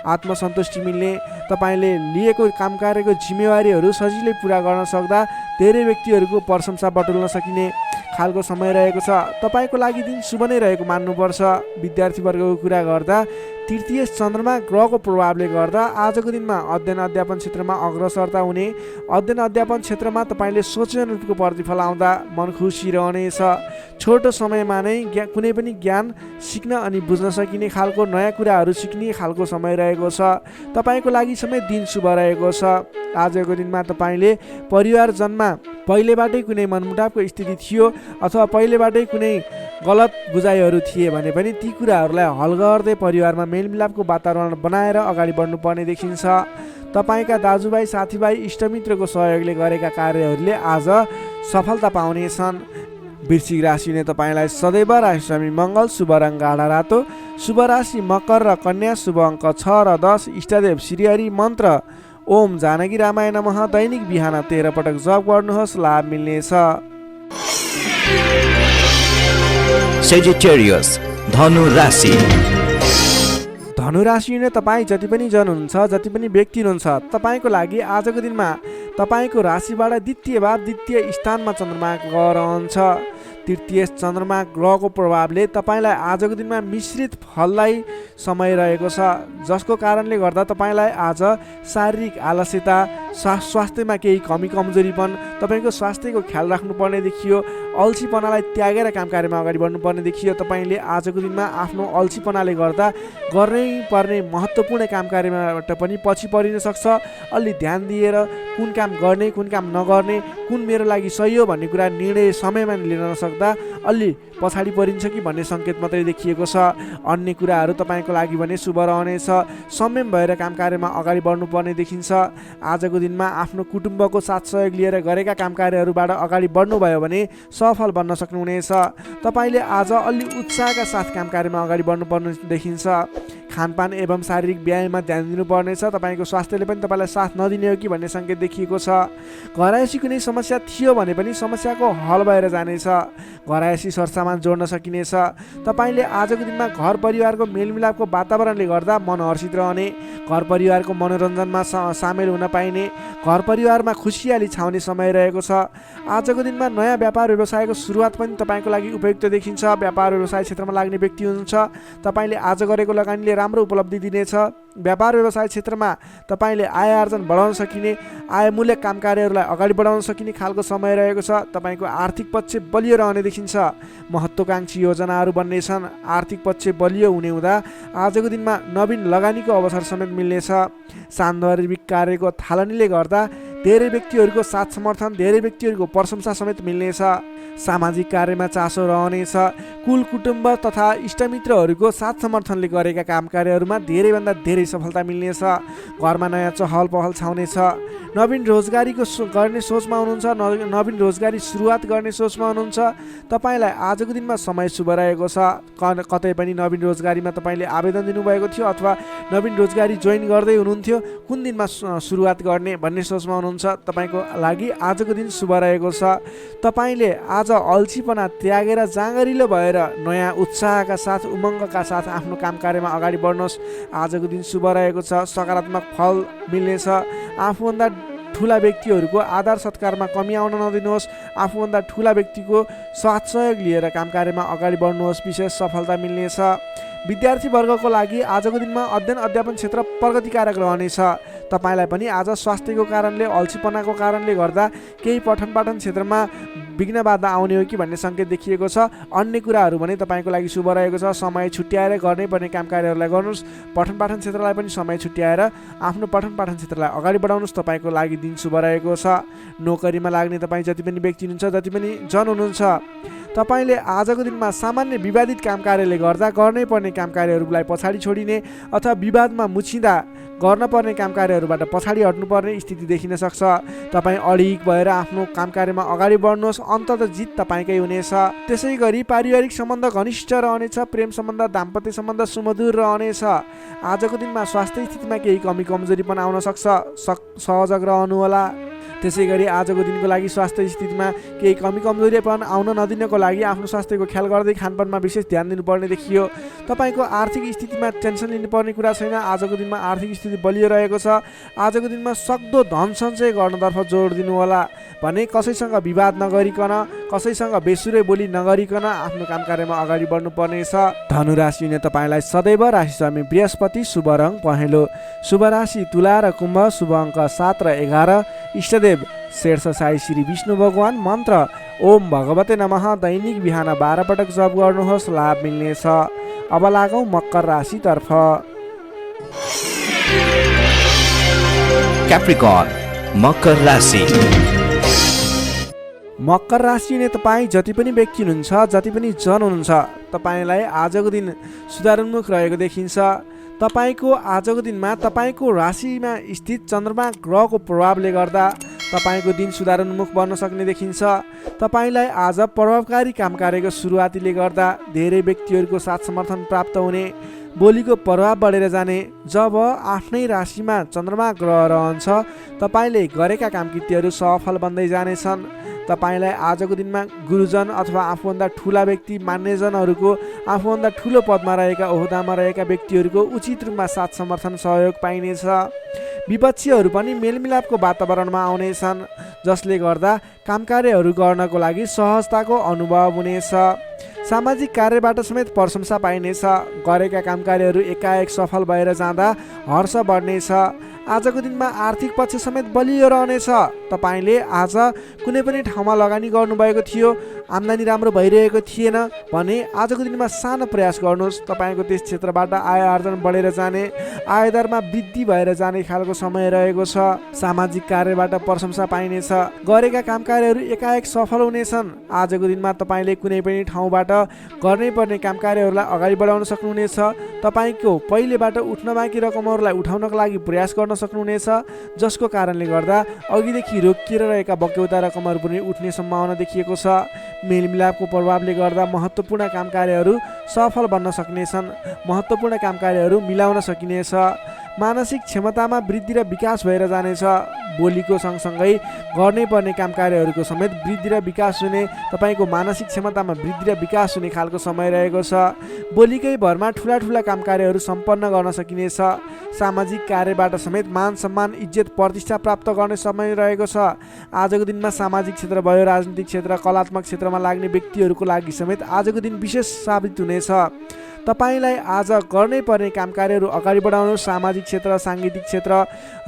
आत्मसन्तुष्टि मिल्ने, तपाईँले लिएको काम कार्यको जिम्मेवारीहरू सजिलै पुरा गर्न सक्दा धेरै व्यक्तिहरूको प्रशंसा बटुल्न सकिने खालको समय रहेको छ। तपाईँको लागि दिन शुभ नै रहेको मान्नुपर्छ। विद्यार्थी वर्गको कुरा गर्दा तृतीय चन्द्रमा ग्रहको प्रभावले गर्दा आजको दिनमा अध्ययन अध्यापन क्षेत्रमा अग्रसरता हुने, अध्ययन अध्यापन क्षेत्रमा तपाईँले सोचे अनुरूपको प्रतिफल आउँदा मन खुसी रहनेछ। छोटो समयमा नै कुनै पनि ज्ञान सिक्न अनि बुझ्न सकिने खालको नयाँ कुराहरू सिक्ने खालको समय रहेको छ। तपाईँको लागि समेत दिन शुभ रहेको छ। आजको दिनमा तपाईँले परिवारजनमा पहिलेबाटै कुनै मनमुटावको स्थिति थियो अथवा पहिलेबाटै कुनै गलत बुझाइहरू थिए भने पनि ती कुराहरूलाई हल गर्दै परिवारमा मेलमिलापको वातावरण बनाएर अगाडि बढ्नुपर्ने देखिन्छ। तपाईँका दाजुभाइ, साथीभाइ, इष्टमित्रको सहयोगले गरेका कार्यहरूले आज सफलता पाउनेछन्। वृश्चिक राशिले तपाईँलाई सदैव राशिस्वामी मङ्गल, शुभ रङ गाढा रातो, शुभ राशि मकर र कन्या, शुभ अङ्क 6 र 10, इष्टदेव श्रीहरि, मन्त्र ओम जानकी रामाय नमः। दैनिक बिहान 13 पटक जप गर्नुहोस्, लाभ मिल्नेछ। Sagittarius, धनु राशि। धनु राशिले तपाईँ जति पनि जन हुनुहुन्छ, जति पनि व्यक्ति हुनुहुन्छ तपाईँको लागि आजको दिनमा तपाईँको राशिबाट द्वितीय भाव, द्वितीय स्थानमा चन्द्रमा ग्रह रहन्छ। तृतीय चन्द्रमा ग्रहको प्रभावले तपाईँलाई आजको दिनमा मिश्रित फलदायी समय रहेको छ, जसको कारणले गर्दा तपाईँलाई आज शारीरिक आलस्यता, स्वास्थ्यमा केही कमी कमजोरीपन, तपाईँको स्वास्थ्यको ख्याल राख्नुपर्ने देखियो। अल्छीपनालाई त्यागेर काम कार्यमा अगाडि बढ्नुपर्ने देखियो। तपाईँले आजको दिनमा आफ्नो अल्छीपनाले गर्दा गर्नै पर्ने महत्त्वपूर्ण काम कार्यबाट पनि पछि परिन सक्छ। अलि ध्यान दिएर कुन काम गर्ने, कुन काम नगर्ने, कुन मेरो लागि सही हो भन्ने कुरा निर्णय समयमा लिन नसक्दा अलि पछाडि परिन्छ कि भन्ने सङ्केत मात्रै देखिएको छ। अन्य कुराहरू तपाईँको लागि भने शुभ रहनेछ। संयम भएर काम कार्यमा अगाडि बढ्नुपर्ने देखिन्छ। आजको दिनमा आफ्नो कुटुम्बको साथ सहयोग लिएर गरेका काम कार्यहरूबाट अगाडि बढ्नुभयो भने सफल बन्न सक्नुहुनेछ। तपाईँले आज अलि उत्साहका साथ काम कार्यमा अगाडि बढ्नुपर्ने देखिन्छ। खानपान एवं शारीरिक व्यायाममा ध्यान दिनुपर्नेछ। तपाईँको स्वास्थ्यले पनि तपाईँलाई साथ नदिने हो कि भन्ने सङ्केत देखिएको छ। घरायसी कुनै समस्या थियो भने पनि समस्याको हल भएर जानेछ। घरायसी सरसामान जोड्न सकिनेछ। तपाईँले आजको दिनमा घर परिवारको मेलमिलापको वातावरणले गर्दा मन हर्षित रहने, घर परिवारको मनोरञ्जनमा सामेल हुन पाइने, घर परिवारमा खुसियाली छाउने समय रहेको छ। आजको दिनमा नयाँ व्यापार व्यवसायको सुरुवात पनि तपाईँको लागि उपयुक्त देखिन्छ। व्यापार व्यवसाय क्षेत्रमा लाग्ने व्यक्ति हुनुहुन्छ तपाईँले आज गरेको लगानीले राम्रो उपलब्धि दिनेछ। व्यापार व्यवसाय क्षेत्रमा तपाईँले आय आर्जन बढाउन सकिने, आयमूलक काम कार्यहरूलाई अगाडि बढाउन सकिने खालको समय रहेको छ। तपाईँको आर्थिक पक्ष बलियो रहने देखिन्छ। महत्त्वाकांक्षी योजनाहरू बन्नेछन्। आर्थिक पक्ष बलियो हुने हुँदा आजको दिनमा नवीन लगानीको अवसर समेत मिल्नेछ। सान्दर्भिक कार्यको थालनीले गर्दा धेरै व्यक्तिहरूको साथ समर्थन, धेरै व्यक्तिहरूको प्रशंसा समेत मिल्नेछ। सामाजिक कार्यमा चासो रहनेछ। कुल कुटुम्ब तथा इष्टमित्रहरूको साथ समर्थनले गरेका काम कार्यहरूमा धेरैभन्दा धेरै सफलता मिल्नेछ। घरमा नयाँ चहल पहल छाउनेछ। नवीन रोजगारीको गर्ने सोचमा हुनुहुन्छ, नवीन रोजगारी सुरुवात गर्ने सोचमा हुनुहुन्छ तपाईँलाई आजको दिनमा समय शुभ रहेको छ। कतै पनि नवीन रोजगारीमा तपाईँले आवेदन दिनुभएको थियो अथवा नवीन रोजगारी जोइन गर्दै हुनुहुन्थ्यो, कुन दिनमा सुरुवात गर्ने भन्ने सोचमा हुनुहुन्छ तपाईँको लागि आजको दिन शुभ रहेको छ। तपाईँले आज अल्छीपना त्यागेर जाँगरिलो भएर नयाँ उत्साहका साथ, उमङ्गका साथ आफ्नो काम कार्यमा अगाडि बढ्नुहोस्। आजको दिन शुभ रहेको छ। सकारात्मक फल मिल्नेछ। आफूभन्दा ठुला व्यक्तिहरूको आदर सत्कारमा कमी आउन नदिनुहोस्। आफूभन्दा ठुला व्यक्तिको साथ सहयोग लिएर काम कार्यमा अगाडि बढ्नुहोस्, विशेष सफलता मिल्नेछ। विद्यार्थी वर्गको लागि आजको दिनमा अध्ययन अध्यापन क्षेत्र प्रगतिकारक रहनेछ। तपाईँलाई पनि आज स्वास्थ्यको कारणले, अल्छीपनाको कारणले गर्दा केही पठन पाठन क्षेत्रमा विघ्न बाधा आउने हो कि भन्ने सङ्केत देखिएको छ। अन्य कुराहरू भने तपाईँको लागि शुभ रहेको छ। समय छुट्याएर गर्नै पर्ने काम कार्यहरूलाई गर्नुहोस्। पठन पाठन क्षेत्रलाई पनि समय छुट्याएर आफ्नो पठन पाठन क्षेत्रलाई अगाडि बढाउनुहोस्। तपाईँको लागि दिन शुभ रहेको छ। नोकरीमा लाग्ने तपाईँ जति पनि व्यक्ति हुनुहुन्छ, जति पनि जन हुनुहुन्छ, तपाईँले आजको दिनमा सामान्य विवादित काम कार्यले गर्दा गर्नै पर्ने काम कार्यहरूलाई पछाडि छोडिने अथवा विवादमा मुछिँदा गर्न पर्ने काम कार्यहरूबाट पछाडि हट्नुपर्ने स्थिति देखिन सक्छ। तपाईँ अडिग भएर आफ्नो काम कार्यमा अगाडि बढ्नुहोस्। अन्ततः जित तपाईँकै हुनेछ। त्यसै गरी पारिवारिक सम्बन्ध घनिष्ठ रहनेछ। प्रेम सम्बन्ध, दाम्पत्य सम्बन्ध सुमधुर रहनेछ। आजको दिनमा स्वास्थ्य स्थितिमा केही कमी कमजोरी पनि आउन सक्छ, सहजग रहनुहोला। त्यसै गरी आजको दिनको लागि स्वास्थ्य स्थितिमा केही कमी कमजोरीपन आउन नदिनको लागि आफ्नो स्वास्थ्यको ख्याल गर्दै खानपानमा विशेष ध्यान दिनुपर्ने देखियो। तपाईँको आर्थिक स्थितिमा टेन्सन लिनुपर्ने कुरा छैन। आजको दिनमा आर्थिक स्थिति बलियो रहेको छ। आजको दिनमा सक्दो धन सञ्चय गर्नतर्फ जोड दिनुहोला। भने कसैसँग विवाद नगरिकन, कसैसँग बेसुरै बोली नगरिकन आफ्नो काम कार्यमा अगाडि बढ्नुपर्नेछ। धनुराशि हुने तपाईँलाई सदैव राशि स्वामी बृहस्पति, शुभ रङ पहेँलो। शुभ राशि तुला र कुम्भ, शुभ अङ्क 7 र 11। इष्टदेव शेर्ष साई श्री विष्णु भगवान। मन्त्र ओम भगवते नमः। दैनिक बिहान 12 पटक जप गर्नुहोस्, लाभ मिल्नेछ। अब लागौँ मकर राशितर्फ। क्याप्रिकर्न मकर राशि। मकर राशि हुने तपाईँ जति पनि व्यक्ति हुनुहुन्छ, जति पनि जन हुनुहुन्छ, तपाईँलाई आजको दिन सुधारोन्मुख रहेको देखिन्छ। तपाईँको आजको दिनमा तपाईँको राशिमा स्थित चन्द्रमा ग्रहको प्रभावले गर्दा तपाईँको दिन सुधारोन्मुख बन्न सक्ने देखिन्छ। तपाईँलाई आज प्रभावकारी काम कार्यको सुरुवातीले गर्दा धेरै व्यक्तिहरूको साथ समर्थन प्राप्त हुने, बोलीको प्रभाव बढेर जाने। जब आफ्नै राशिमा चन्द्रमा ग्रह रहन्छ, तपाईँले गरेका कामकृत्यहरू सफल बन्दै जानेछन्। तपाईँलाई आजको दिनमा गुरुजन अथवा आफूभन्दा ठुला व्यक्ति, मान्यजनहरूको, आफूभन्दा ठुलो पदमा रहेका, ओहदामा रहेका व्यक्तिहरूको उचित रूपमा साथ समर्थन सहयोग पाइनेछ। विपक्षीहरू पनि मेलमिलापको वातावरणमा आउनेछन्, जसले गर्दा काम कार्यहरू गर्नको लागि सहजताको अनुभव हुनेछ। सामाजिक कार्यबाट समेत प्रशंसा पाइनेछ। गरेका काम कार्यहरू एकाएक सफल भएर जाँदा हर्ष बढ्नेछ। आजको दिनमा आर्थिक पक्ष समेत बलियो रहनेछ। तपाईँले आज कुनै पनि ठाउँमा लगानी गर्नुभएको थियो, आम्दानी राम्रो भइरहेको थिएन भने आजको दिनमा सानो प्रयास गर्नुहोस्। तपाईँको त्यस क्षेत्रबाट आय आर्जन बढेर जाने, आयदरमा वृद्धि भएर जाने खालको समय रहेको छ। सामाजिक कार्यबाट प्रशंसा पाइनेछ। गरेका काम कार्यहरू एकाएक सफल हुनेछन्। आजको दिनमा तपाईँले कुनै पनि ठाउँबाट गर्नै पर्ने काम कार्यहरूलाई अगाडि बढाउन सक्नुहुनेछ। तपाईँको पहिलेबाट उठ्न बाँकी रकमहरूलाई उठाउनको लागि प्रयास गर्न सक्नुहुनेछ, जसको कारणले गर्दा अघिदेखि रोकिएर रहेका बक्यौता रकमहरू पनि उठ्ने सम्भावना देखिएको छ। मेलमिलापको प्रभावले गर्दा महत्त्वपूर्ण काम कार्यहरू सफल बन्न सक्नेछन्। महत्त्वपूर्ण काम कार्यहरू मिलाउन सकिनेछ। मानसिक क्षमतामा वृद्धि र विकास भएर जानेछ। बोलीको सँगसँगै गर्नै पर्ने काम कार्यहरूको समेत वृद्धि र विकास हुने, तपाईँको मानसिक क्षमतामा वृद्धि र विकास हुने खालको समय रहेको छ। बोलीकै भरमा ठुला ठुला काम कार्यहरू सम्पन्न गर्न सकिनेछ। सामाजिक कार्यबाट समेत मान सम्मान, इज्जत, प्रतिष्ठा प्राप्त गर्ने समय रहेको छ। आजको दिनमा सामाजिक क्षेत्र भयो, राजनीतिक क्षेत्र, कलात्मक क्षेत्रमा लाग्ने व्यक्तिहरूको लागि समेत आजको दिन विशेष साबित हुनेछ। तपाईँलाई आज गर्नै पर्ने काम कार्यहरू अगाडि बढाउनु। सामाजिक क्षेत्र, साङ्गीतिक क्षेत्र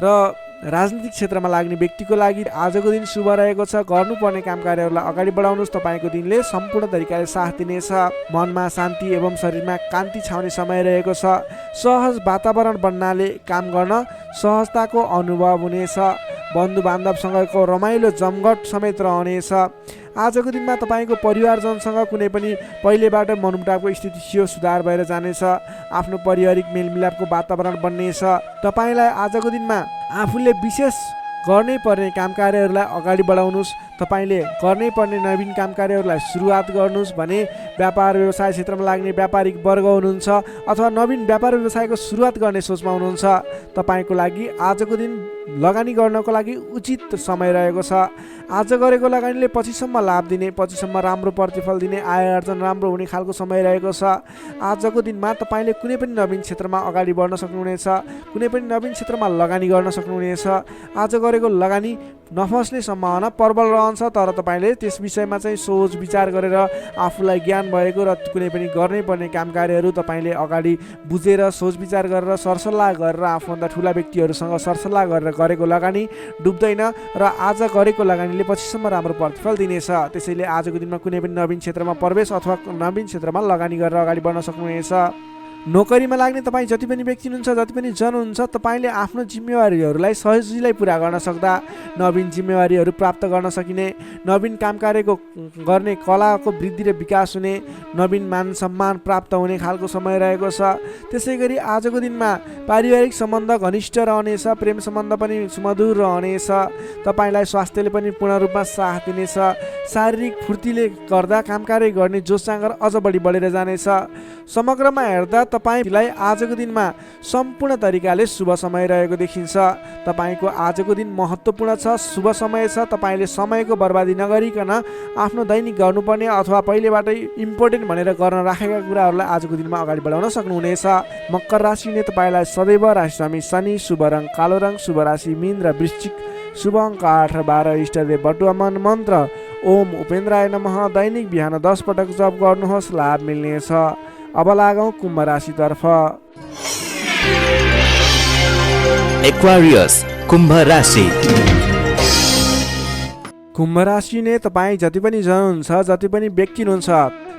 र राजनीतिक क्षेत्रमा लाग्ने व्यक्तिको लागि आजको दिन शुभ रहेको छ। गर्नुपर्ने काम कार्यहरूलाई अगाडि बढाउनुहोस्। तपाईँको दिनले सम्पूर्ण तरिकाले साथ दिनेछ। मनमा शान्ति एवं शरीरमा कान्ति छाउने समय रहेको छ। सहज वातावरण बन्नाले काम गर्न सहजताको अनुभव हुनेछ। बन्धु बान्धवसँगको रमाइलो जमघट समेत रहनेछ। आजको दिनमा तपाईँको परिवारजनसँग कुनै पनि पहिलेबाट मनमुटावको स्थिति थियो, सुधार भएर जानेछ। आफ्नो पारिवारिक मेलमिलापको वातावरण बन्नेछ। तपाईँलाई आजको दिनमा आफूले विशेष गर्नै पर्ने काम कार्यहरूलाई अगाडि बढाउनुहोस्। तपाईँले गर्नै पर्ने नवीन काम कार्यहरूलाई सुरुवात गर्नुहोस्। भने व्यापार व्यवसाय क्षेत्रमा लाग्ने व्यापारिक वर्ग हुनुहुन्छ अथवा नवीन व्यापार व्यवसायको सुरुवात गर्ने सोचमा हुनुहुन्छ, तपाईँको लागि आजको दिन लगानी गर्नको लागि उचित समय रहेको छ। आज गरेको लगानीले पछिसम्म लाभ दिने, पछिसम्म राम्रो प्रतिफल दिने, आय आर्जन राम्रो हुने खालको समय रहेको छ। आजको दिनमा तपाईँले कुनै पनि नवीन क्षेत्रमा अगाडि बढ्न सक्नुहुनेछ, कुनै पनि नवीन क्षेत्रमा लगानी गर्न सक्नुहुनेछ। आज गरेको लगानी नफस्ने सम्भावना प्रबल रहन्छ, तर तपाईँले त्यस विषयमा चाहिँ सोच विचार गरेर आफूलाई ज्ञान भएको र कुनै पनि गर्नै पर्ने काम कार्यहरू तपाईँले अगाडि बुझेर सोच विचार गरेर सरसल्लाह गरेर आफूभन्दा ठुला व्यक्तिहरूसँग सरसल्लाह गरेर गरेको लगानी डुब्दैन र आज गरेको लगानीले पछिसम्म राम्रो प्रतिफल दिनेछ। त्यसैले आजको दिनमा कुनै पनि नवीन क्षेत्रमा प्रवेश अथवा नवीन क्षेत्रमा लगानी गरेर अगाडि बढ्न सक्नुहुनेछ। नोकरीमा लाग्ने तपाईँ जति पनि व्यक्ति हुनुहुन्छ, जति पनि जन हुनुहुन्छ, तपाईँले आफ्नो जिम्मेवारीहरूलाई सजिलै पुरा गर्न सक्दा नवीन जिम्मेवारीहरू प्राप्त गर्न सकिने, नवीन काम कार्यको गर्ने कलाको वृद्धि र विकास हुने, नवीन मान सम्मान प्राप्त हुने खालको समय रहेको छ। त्यसै गरी आजको दिनमा पारिवारिक सम्बन्ध घनिष्ठ रहनेछ, प्रेम सम्बन्ध पनि सुमधुर रहनेछ। तपाईँलाई स्वास्थ्यले पनि पूर्ण रूपमा साथ दिनेछ। शारीरिक फुर्तीले गर्दा काम कार्य गर्ने जोस जाँगर अझ बढी बढेर जानेछ। समग्रमा हेर्दा तपाईँलाई आजको दिनमा सम्पूर्ण तरिकाले शुभ समय रहेको देखिन्छ। तपाईँको आजको दिन महत्त्वपूर्ण छ, शुभ समय छ। तपाईँले समयको बर्बादी नगरिकन आफ्नो दैनिक गर्नुपर्ने अथवा पहिलेबाटै इम्पोर्टेन्ट भनेर गर्न राखेका कुराहरूलाई आजको दिनमा अगाडि बढाउन सक्नुहुनेछ। मकर राशिले तपाईँलाई सदैव राशिस्वामी शनि, शुभ रङ कालो रङ, शुभ राशि मीन र वृश्चिक, शुभ अङ्क 8 र 12, इष्टदेव बटुवामन मन्त्र ओम उपेन्द्राय नमः दैनिक बिहान 10 पटक जप गर्नुहोस्, लाभ मिल्नेछ। अब लागौँ कुम्भ राशितर्फ। एक्वारियस कुम्भ राशि। कुम्भ राशि नै तपाईँ जति पनि जन हुनुहुन्छ, जति पनि व्यक्ति हुनुहुन्छ,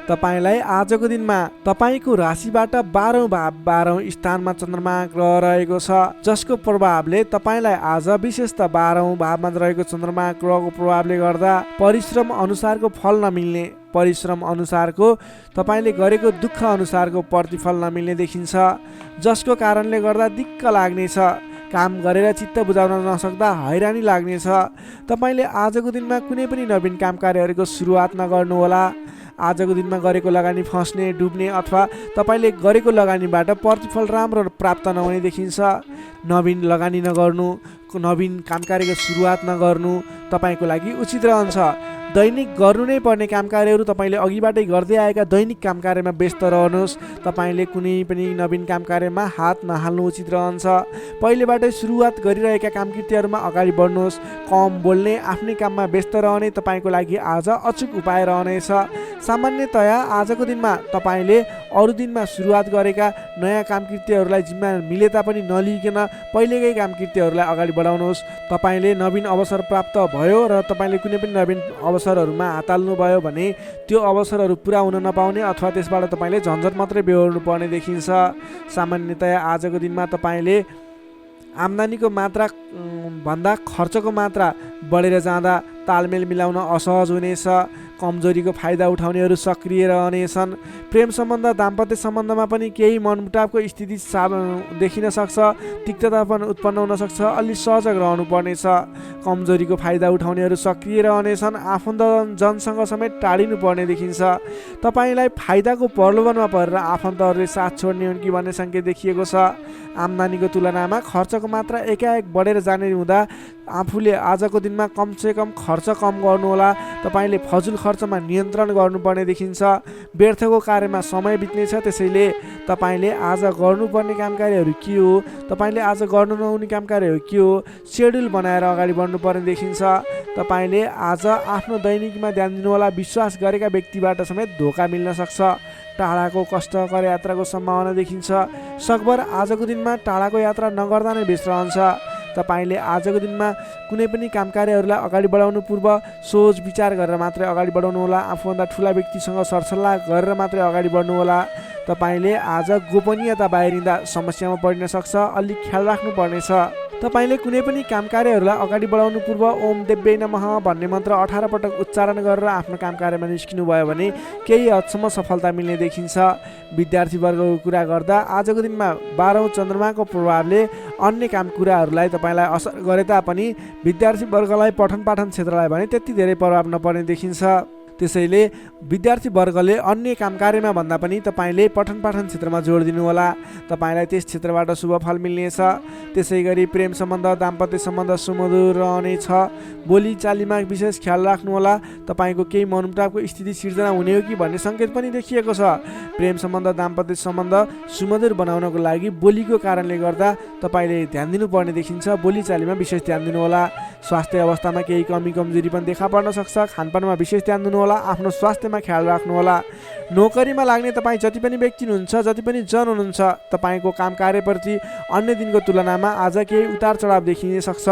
तपाईँलाई आजको दिनमा तपाईँको राशिबाट 12औं भाव 12औं स्थानमा चन्द्रमा ग्रह रहेको छ, जसको प्रभावले तपाईँलाई आज विशेषतः 12औं भावमा रहेको चन्द्रमा ग्रहको प्रभावले गर्दा परिश्रम अनुसारको फल नमिल्ने, परिश्रम अनुसारको तपाईँले गरेको दुःख अनुसारको प्रतिफल नमिल्ने देखिन्छ, जसको कारणले गर्दा दिक्क लाग्नेछ। काम गरेर चित्त बुझाउन नसक्दा हैरानी लाग्नेछ। तपाईँले आजको दिनमा कुनै पनि नवीन काम कार्यहरूको सुरुवात नगर्नुहोला। आजको दिनमा गरेको लगानी फस्ने, डुब्ने अथवा तपाईँले गरेको लगानीबाट प्रतिफल राम्रो प्राप्त नहुने देखिन्छ। नवीन लगानी नगर्नु, नवीन काम कार्यको सुरुवात नगर्नु तपाईँको लागि उचित रहन्छ। दैनिक गर्नु नै पर्ने काम कार्यहरू तपाईँले अघिबाटै गर्दै आएका दैनिक काम कार्यमा व्यस्त रहनुहोस्। तपाईँले कुनै पनि नवीन काम कार्यमा हात नहाल्नु उचित रहन्छ। पहिलेबाटै सुरुवात गरिरहेका काम कृत्यहरूमा अगाडि बढ्नुहोस्। कम बोल्ने, आफ्नै काममा व्यस्त रहने तपाईँको लागि आज अचुक उपाय रहनेछ। सामान्यतया आजको दिनमा तपाईँले अरू दिनमा सुरुवात गरेका नयाँ काम कृत्यहरूलाई जिम्मा मिले तापनि नलिकन पहिलेकै काम कृत्यहरूलाई अगाडि बढाउनुहोस्। तपाईँले नवीन अवसर प्राप्त भयो र तपाईँले कुनै पनि नवीन अवसरहरूमा हात हाल्नुभयो भने त्यो अवसरहरू पुरा हुन नपाउने अथवा त्यसबाट तपाईँले झन्झट मात्रै बेहोर्नु पर्ने देखिन्छ। सामान्यतया आजको दिनमा तपाईँले आम्दानीको मात्रा भन्दा खर्चको मात्रा बढेर जाँदा तालमेल मिलाउन असहज हुनेछ। कमजोरीको फाइदा उठाउनेहरू सक्रिय रहनेछन्। प्रेम सम्बन्ध, दाम्पत्य सम्बन्धमा पनि केही मनमुटावको स्थिति देखिन सक्छ, तिक्तता पनि उत्पन्न हुन सक्छ। अलि सजग रहनु पर्नेछ। कमजोरीको फाइदा उठाउनेहरू सक्रिय रहनेछन्। आफन्त जनसँग समेत टाढिनु पर्ने देखिन्छ। तपाईँलाई फाइदाको प्रलोभनमा परेर आफन्तहरूले साथ छोड्ने हुन् कि भन्ने सङ्केत देखिएको छ। आम्दानीको तुलनामा खर्चको मात्रा एकाएक बढेर जाने हुँदा आफूले आजको दिनमा कमसेकम खर्च कम गर्नुहोला। तपाईँले फजुल खर्चमा नियन्त्रण गर्नुपर्ने देखिन्छ। व्यर्थको कार्यमा समय बित्नेछ। त्यसैले तपाईँले आज गर्नुपर्ने काम कार्यहरू के हो, तपाईँले आज गर्नु नहुने काम कार्यहरू के हो, सेड्युल बनाएर अगाडि बढ्नुपर्ने देखिन्छ। तपाईँले आज आफ्नो दैनिकमा ध्यान दिनुहोला। विश्वास गरेका व्यक्तिबाट समेत धोका मिल्न सक्छ। टाढाको कष्टकर यात्राको सम्भावना देखिन्छ। सकभर आजको दिनमा टाढाको यात्रा नगर्दा नै बेस रहन्छ। तपाईँले आजको दिनमा कुनै पनि काम कार्यहरूलाई अगाडि बढाउनु पूर्व सोच विचार गरेर मात्रै अगाडि बढाउनु होला। आफूभन्दा ठुला व्यक्तिसँग सरसल्लाह गरेर मात्रै अगाडि बढ्नु होला। तपाईँले आज गोपनीयता बाहिरिँदा समस्यामा परिन सक्छ। अलिक ख्याल राख्नु पर्नेछ। तपाईँले कुनै पनि काम कार्यहरूलाई अगाडि बढाउनु पूर्व ओम देव्यै नमः भन्ने मन्त्र 18 पटक उच्चारण गरेर आफ्नो काम कार्यमा निस्किनु भयो भने केही हदसम्म सफलता मिल्ने देखिन्छ। विद्यार्थीवर्गको कुरा गर्दा आजको दिनमा 12औं चन्द्रमाको प्रभावले अन्य काम कुराहरूलाई तपाईँलाई असर गरे तापनि विद्यार्थीवर्गलाई पठन पाठन क्षेत्रलाई भने त्यति धेरै प्रभाव नपर्ने देखिन्छ। त्यसैले विद्यार्थी वर्गले अन्य काम कार्यमा भन्दा पनि तपाईँले पठन पाठन क्षेत्रमा जोड दिनुहोला। तपाईँलाई त्यस क्षेत्रबाट शुभ फल मिल्नेछ। त्यसै गरी प्रेम सम्बन्ध दाम्पत्य सम्बन्ध सुमधुर रहनेछ। बोलीचालीमा विशेष ख्याल राख्नुहोला। तपाईँको केही मनमुटावको स्थिति सिर्जना हुने हो कि भन्ने सङ्केत पनि देखिएको छ। प्रेम सम्बन्ध दाम्पत्य सम्बन्ध सुमधुर बनाउनको लागि बोलीको कारणले गर्दा तपाईँले ध्यान दिनुपर्ने देखिन्छ। बोलीचालीमा विशेष ध्यान दिनुहोला। स्वास्थ्य अवस्थामा केही कमी कमजोरी पनि देखा पर्न सक्छ। खानपानमा विशेष ध्यान दिनुहोला। आफ्नो स्वास्थ्यमा ख्याल राख्नुहोला। नोकरीमा लाग्ने तपाईँ जति पनि व्यक्ति हुनुहुन्छ, जति पनि जन हुनुहुन्छ, तपाईँको काम कार्यप्रति अन्य दिनको तुलनामा आज केही उतार चढाव देखिन सक्छ।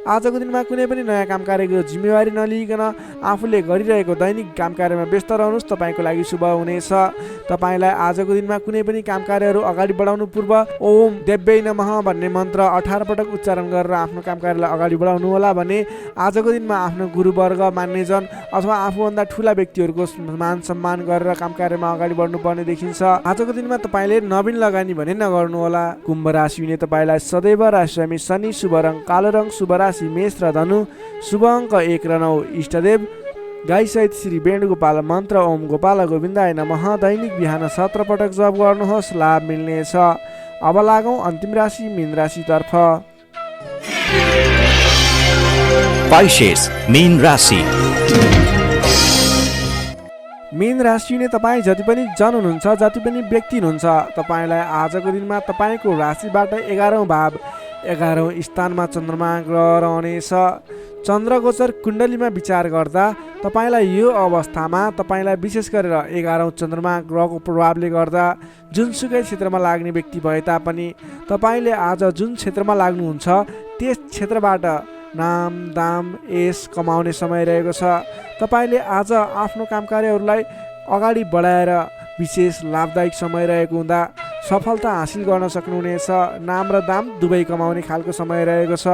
आजको दिनमा कुनै पनि नयाँ काम कार्यको जिम्मेवारी नलिइकन आफूले गरिरहेको दैनिक काम कार्यमा व्यस्त रहनुहोस्। तपाईँको लागि शुभ हुनेछ। तपाईँलाई आजको दिनमा कुनै पनि काम कार्यहरू अगाडि बढाउनु पूर्व ओम देव्यै नमः भन्ने मन्त्र 18 पटक उच्चारण गरेर आफ्नो काम कार्यलाई अगाडि बढाउनु होला भने आजको दिनमा आफ्नो गुरुवर्ग मान्यजन अथवा आफूभन्दा ठुला व्यक्तिहरूको मान सम्मान गरेर काम कार्यमा अगाडि बढ्नुपर्ने देखिन्छ। आजको दिनमा तपाईँले नवीन लगानी भने नगर्नुहोला। कुम्भ राशि हुने तपाईँलाई सदैव राशिस्वामी शनि, शुभ रङ कालो रङ, शुभ राशि मेष र धनु, शुभ अङ्क 1 र 9, इष्टदेव गाई सहित श्री वेणुगोपाल मन्त्र ओम गोपाल गोविन्दाय नमः दैनिक बिहान 17 पटक जप गर्नुहोस्। लाभ मिल्नेछ। अब लागौँ अन्तिम राशि मीन राशितर्फ। पाइसेस मीन राशि। मीन राशि हुने तपाईँ जति पनि जन हुनुहुन्छ, जति पनि व्यक्ति हुनुहुन्छ, तपाईँलाई आजको दिनमा तपाईँको राशिबाट 11औं भाव 11औं स्थानमा चन्द्रमा ग्रह रहनेछ। चन्द्रगोचर कुण्डलीमा विचार गर्दा तपाईँलाई यो अवस्थामा तपाईँलाई विशेष गरेर 11औं चन्द्रमा ग्रहको प्रभावले गर्दा जुनसुकै क्षेत्रमा लाग्ने व्यक्ति भए तापनि तपाईँले आज जुन क्षेत्रमा लाग्नुहुन्छ त्यस क्षेत्रबाट नाम दाम यश कमाउने समय रहेको छ। तपाईँले आज आफ्नो काम कार्यहरूलाई अगाडि बढाएर विशेष लाभदायक समय रहेको हुँदा सफलता हासिल गर्न सक्नुहुनेछ। नाम र दाम दुवै कमाउने खालको समय रहेको छ।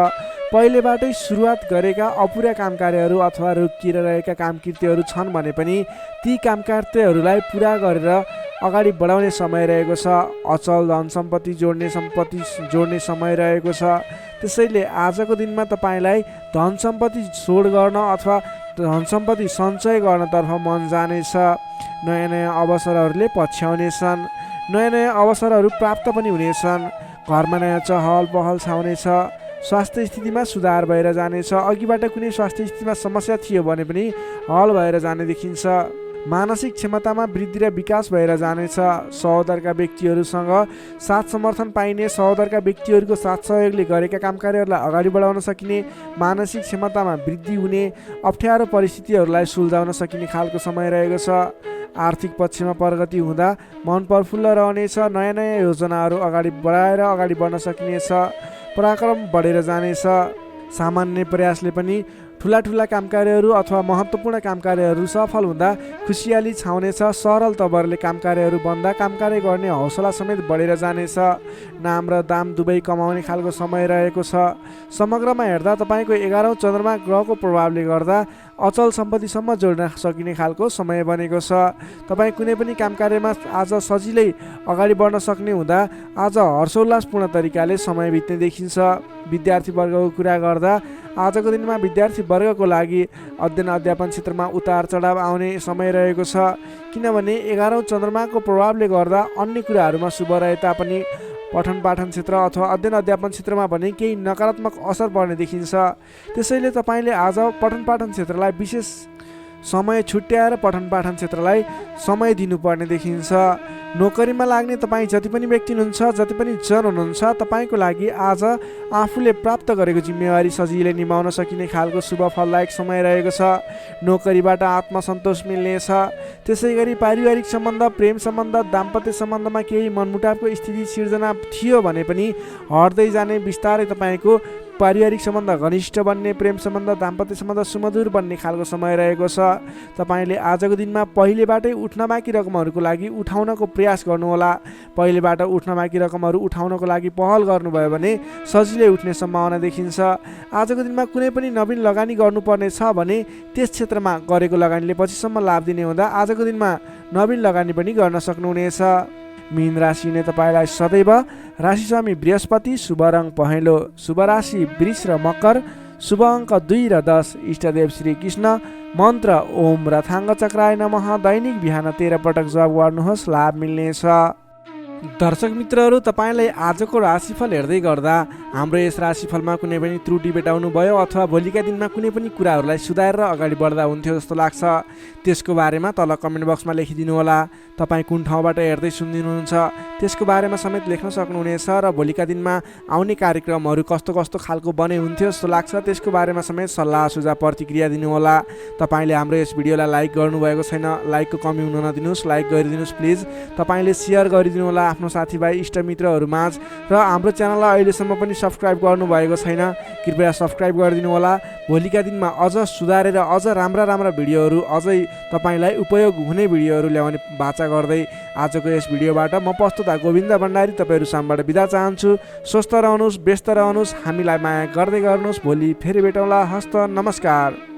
पहिलेबाटै सुरुवात गरेका अपुरा काम कार्यहरू अथवा रोकिएर रहेका काम कृत्यहरू छन् भने पनि ती काम कार्यहरूलाई पुरा गरेर अगाडि बढाउने समय रहेको छ। अचल धन सम्पत्ति जोड्ने समय रहेको छ। त्यसैले आजको दिनमा तपाईँलाई धन सम्पत्ति जोड गर्न अथवा धन सम्पत्ति सञ्चय गर्नतर्फ मन जानेछ। नयाँ नयाँ अवसरहरूले पछ्याउनेछन्। नयाँ नयाँ अवसरहरू प्राप्त पनि हुनेछन्। घरमा नयाँ चहल पहल छाउनेछ। स्वास्थ्य स्थितिमा सुधार भएर जानेछ। अघिबाट कुनै स्वास्थ्य स्थितिमा समस्या थियो भने पनि हल भएर जाने देखिन्छ। मानसिक क्षमतामा वृद्धि र विकास भएर जानेछ। सहोदरका व्यक्तिहरूसँग साथ समर्थन पाइने, सहोदरका व्यक्तिहरूको साथ सहयोगले गरेका काम कार्यहरूलाई अगाडि बढाउन सकिने, मानसिक क्षमतामा वृद्धि हुने, अप्ठ्यारो परिस्थितिहरूलाई सुल्झाउन सकिने खालको समय रहेको छ। आर्थिक पक्षमा प्रगति हुँदा मन प्रफुल्ल रहनेछ। नयाँ नयाँ योजनाहरू अगाडि बढाएर अगाडि बढ्न सकिनेछ। पराक्रम बढेर जानेछ। सामान्य प्रयासले पनि ठुला ठुला काम कार्यहरू अथवा महत्त्वपूर्ण काम कार्यहरू सफल हुँदा खुसियाली छाउनेछ। सरल तवरले काम कार्यहरू बन्दा काम कार्य गर्ने हौसला समेत बढेर जानेछ। नाम र दाम दुवै कमाउने खालको समय रहेको छ। समग्रमा हेर्दा तपाईँको 11औं चन्द्रमा ग्रहको प्रभावले गर्दा अचल सम्पत्तिसम्म जोड्न सकिने खालको समय बनेको छ। तपाईँ कुनै पनि काम कार्यमा आज सजिलै अगाडि बढ्न सक्ने हुँदा आज हर्षोल्लासपूर्ण तरिकाले समय बित्ने देखिन्छ। विद्यार्थी वर्गको कुरा गर्दा आजको दिनमा विद्यार्थी वर्गको लागि अध्ययन अध्यापन क्षेत्रमा उतार चढाव आउने समय रहेको छ। किनभने 11औं चन्द्रमाको प्रभावले गर्दा अन्य कुराहरूमा शुभ रहे तापनि पठन पाठन क्षेत्र अथवा अध्ययन अध्यापन क्षेत्रमा भने केही नकारात्मक असर पर्ने देखिन्छ। त्यसैले तपाईँले आज पठन पाठन क्षेत्रलाई विशेष समय छुट्याएर पठन पाठन क्षेत्रलाई समय दिनुपर्ने देखिन्छ। नोकरीमा लाग्ने तपाईँ जति पनि व्यक्ति हुनुहुन्छ, जति पनि जन हुनुहुन्छ, तपाईँको लागि आज आफूले प्राप्त गरेको जिम्मेवारी सजिलै निभाउन सकिने खालको शुभ फलदायक समय रहेको छ। नोकरीबाट आत्मसन्तोष मिल्नेछ। त्यसै गरी पारिवारिक सम्बन्ध, प्रेम सम्बन्ध, दाम्पत्य सम्बन्धमा केही मनमुटावको स्थिति सिर्जना थियो भने पनि हट्दै जाने, बिस्तारै तपाईँको पारिवारिक सम्बन्ध घनिष्ठ बन्ने, प्रेम सम्बन्ध दाम्पत्य सम्बन्ध सुमधुर बन्ने खालको समय रहेको छ। तपाईँले आजको दिनमा पहिलेबाटै उठ्न बाँकी रकमहरूको लागि उठाउनको प्रयास गर्नुहोला। पहिलेबाट उठ्न बाँकी रकमहरू उठाउनको लागि पहल गर्नुभयो भने सजिलै उठ्ने सम्भावना देखिन्छ। आजको दिनमा कुनै पनि नवीन लगानी गर्नुपर्ने छ भने त्यस क्षेत्रमा गरेको लगानीले पछिसम्म लाभ दिने हुँदा आजको दिनमा नवीन लगानी पनि गर्न सक्नुहुनेछ। मीन राशि ने तपाईँलाई सदैव राशिस्वामी बृहस्पति, शुभ रङ पहेँलो, शुभ राशि वृष र मकर, शुभ अङ्क 2 र 10, इष्टदेव श्री कृष्ण, मन्त्र ओम र थाङ्ग चक्राय नमः। दैनिक बिहान 13 पटक जप गर्नुहोस्, लाभ मिल्नेछ। दर्शक मित्रहरू, तपाईँलाई आजको राशिफल हेर्दै गर्दा हाम्रो यस राशिफलमा कुनै पनि त्रुटि भेटाउनु भयो अथवा भोलिका दिनमा कुनै पनि कुराहरूलाई सुधारेर अगाडि बढ्दा हुन्थ्यो जस्तो लाग्छ, त्यसको बारेमा तल कमेन्ट बक्समा लेखिदिनु होला। तपाईँ कुन ठाउँबाट हेर्दै सुनिदिनुहुन्छ त्यसको बारेमा समेत लेख्न सक्नुहुनेछ र भोलिका दिनमा आउने कार्यक्रमहरू कस्तो कस्तो खालको बने हुन्थ्यो जस्तो लाग्छ त्यसको बारेमा समेत सल्लाह सुझाव प्रतिक्रिया दिनुहोला। तपाईँले हाम्रो यस भिडियोलाई लाइक गर्नुभएको छैन, लाइकको कमी हुन नदिनुहोस्, लाइक गरिदिनुहोस् प्लिज। तपाईँले सेयर गरिदिनु होला आफ्नो साथीभाइ इष्टमित्रहरूमाझ र हाम्रो च्यानललाई अहिलेसम्म पनि सब्सक्राइब गर्नुभएको छैन, कृपया सब्सक्राइब गरिदिनु होला। भोलिका दिनमा अझ सुधारेर अझ राम्रा भिडियोहरू, अझै तपाईँलाई उपयोग हुने भिडियोहरू ल्याउने बाचा गर्दै आजको यस भिडियोबाट म प्रस्तुता गोविन्द भण्डारी तपाईँहरू सामबाट बिदा चाहन्छु। स्वस्थ रहनुहोस्, व्यस्त रहनुहोस्, हामीलाई माया गर्दै गर्नुहोस्। भोलि फेरि भेटौँला। हस्त नमस्कार।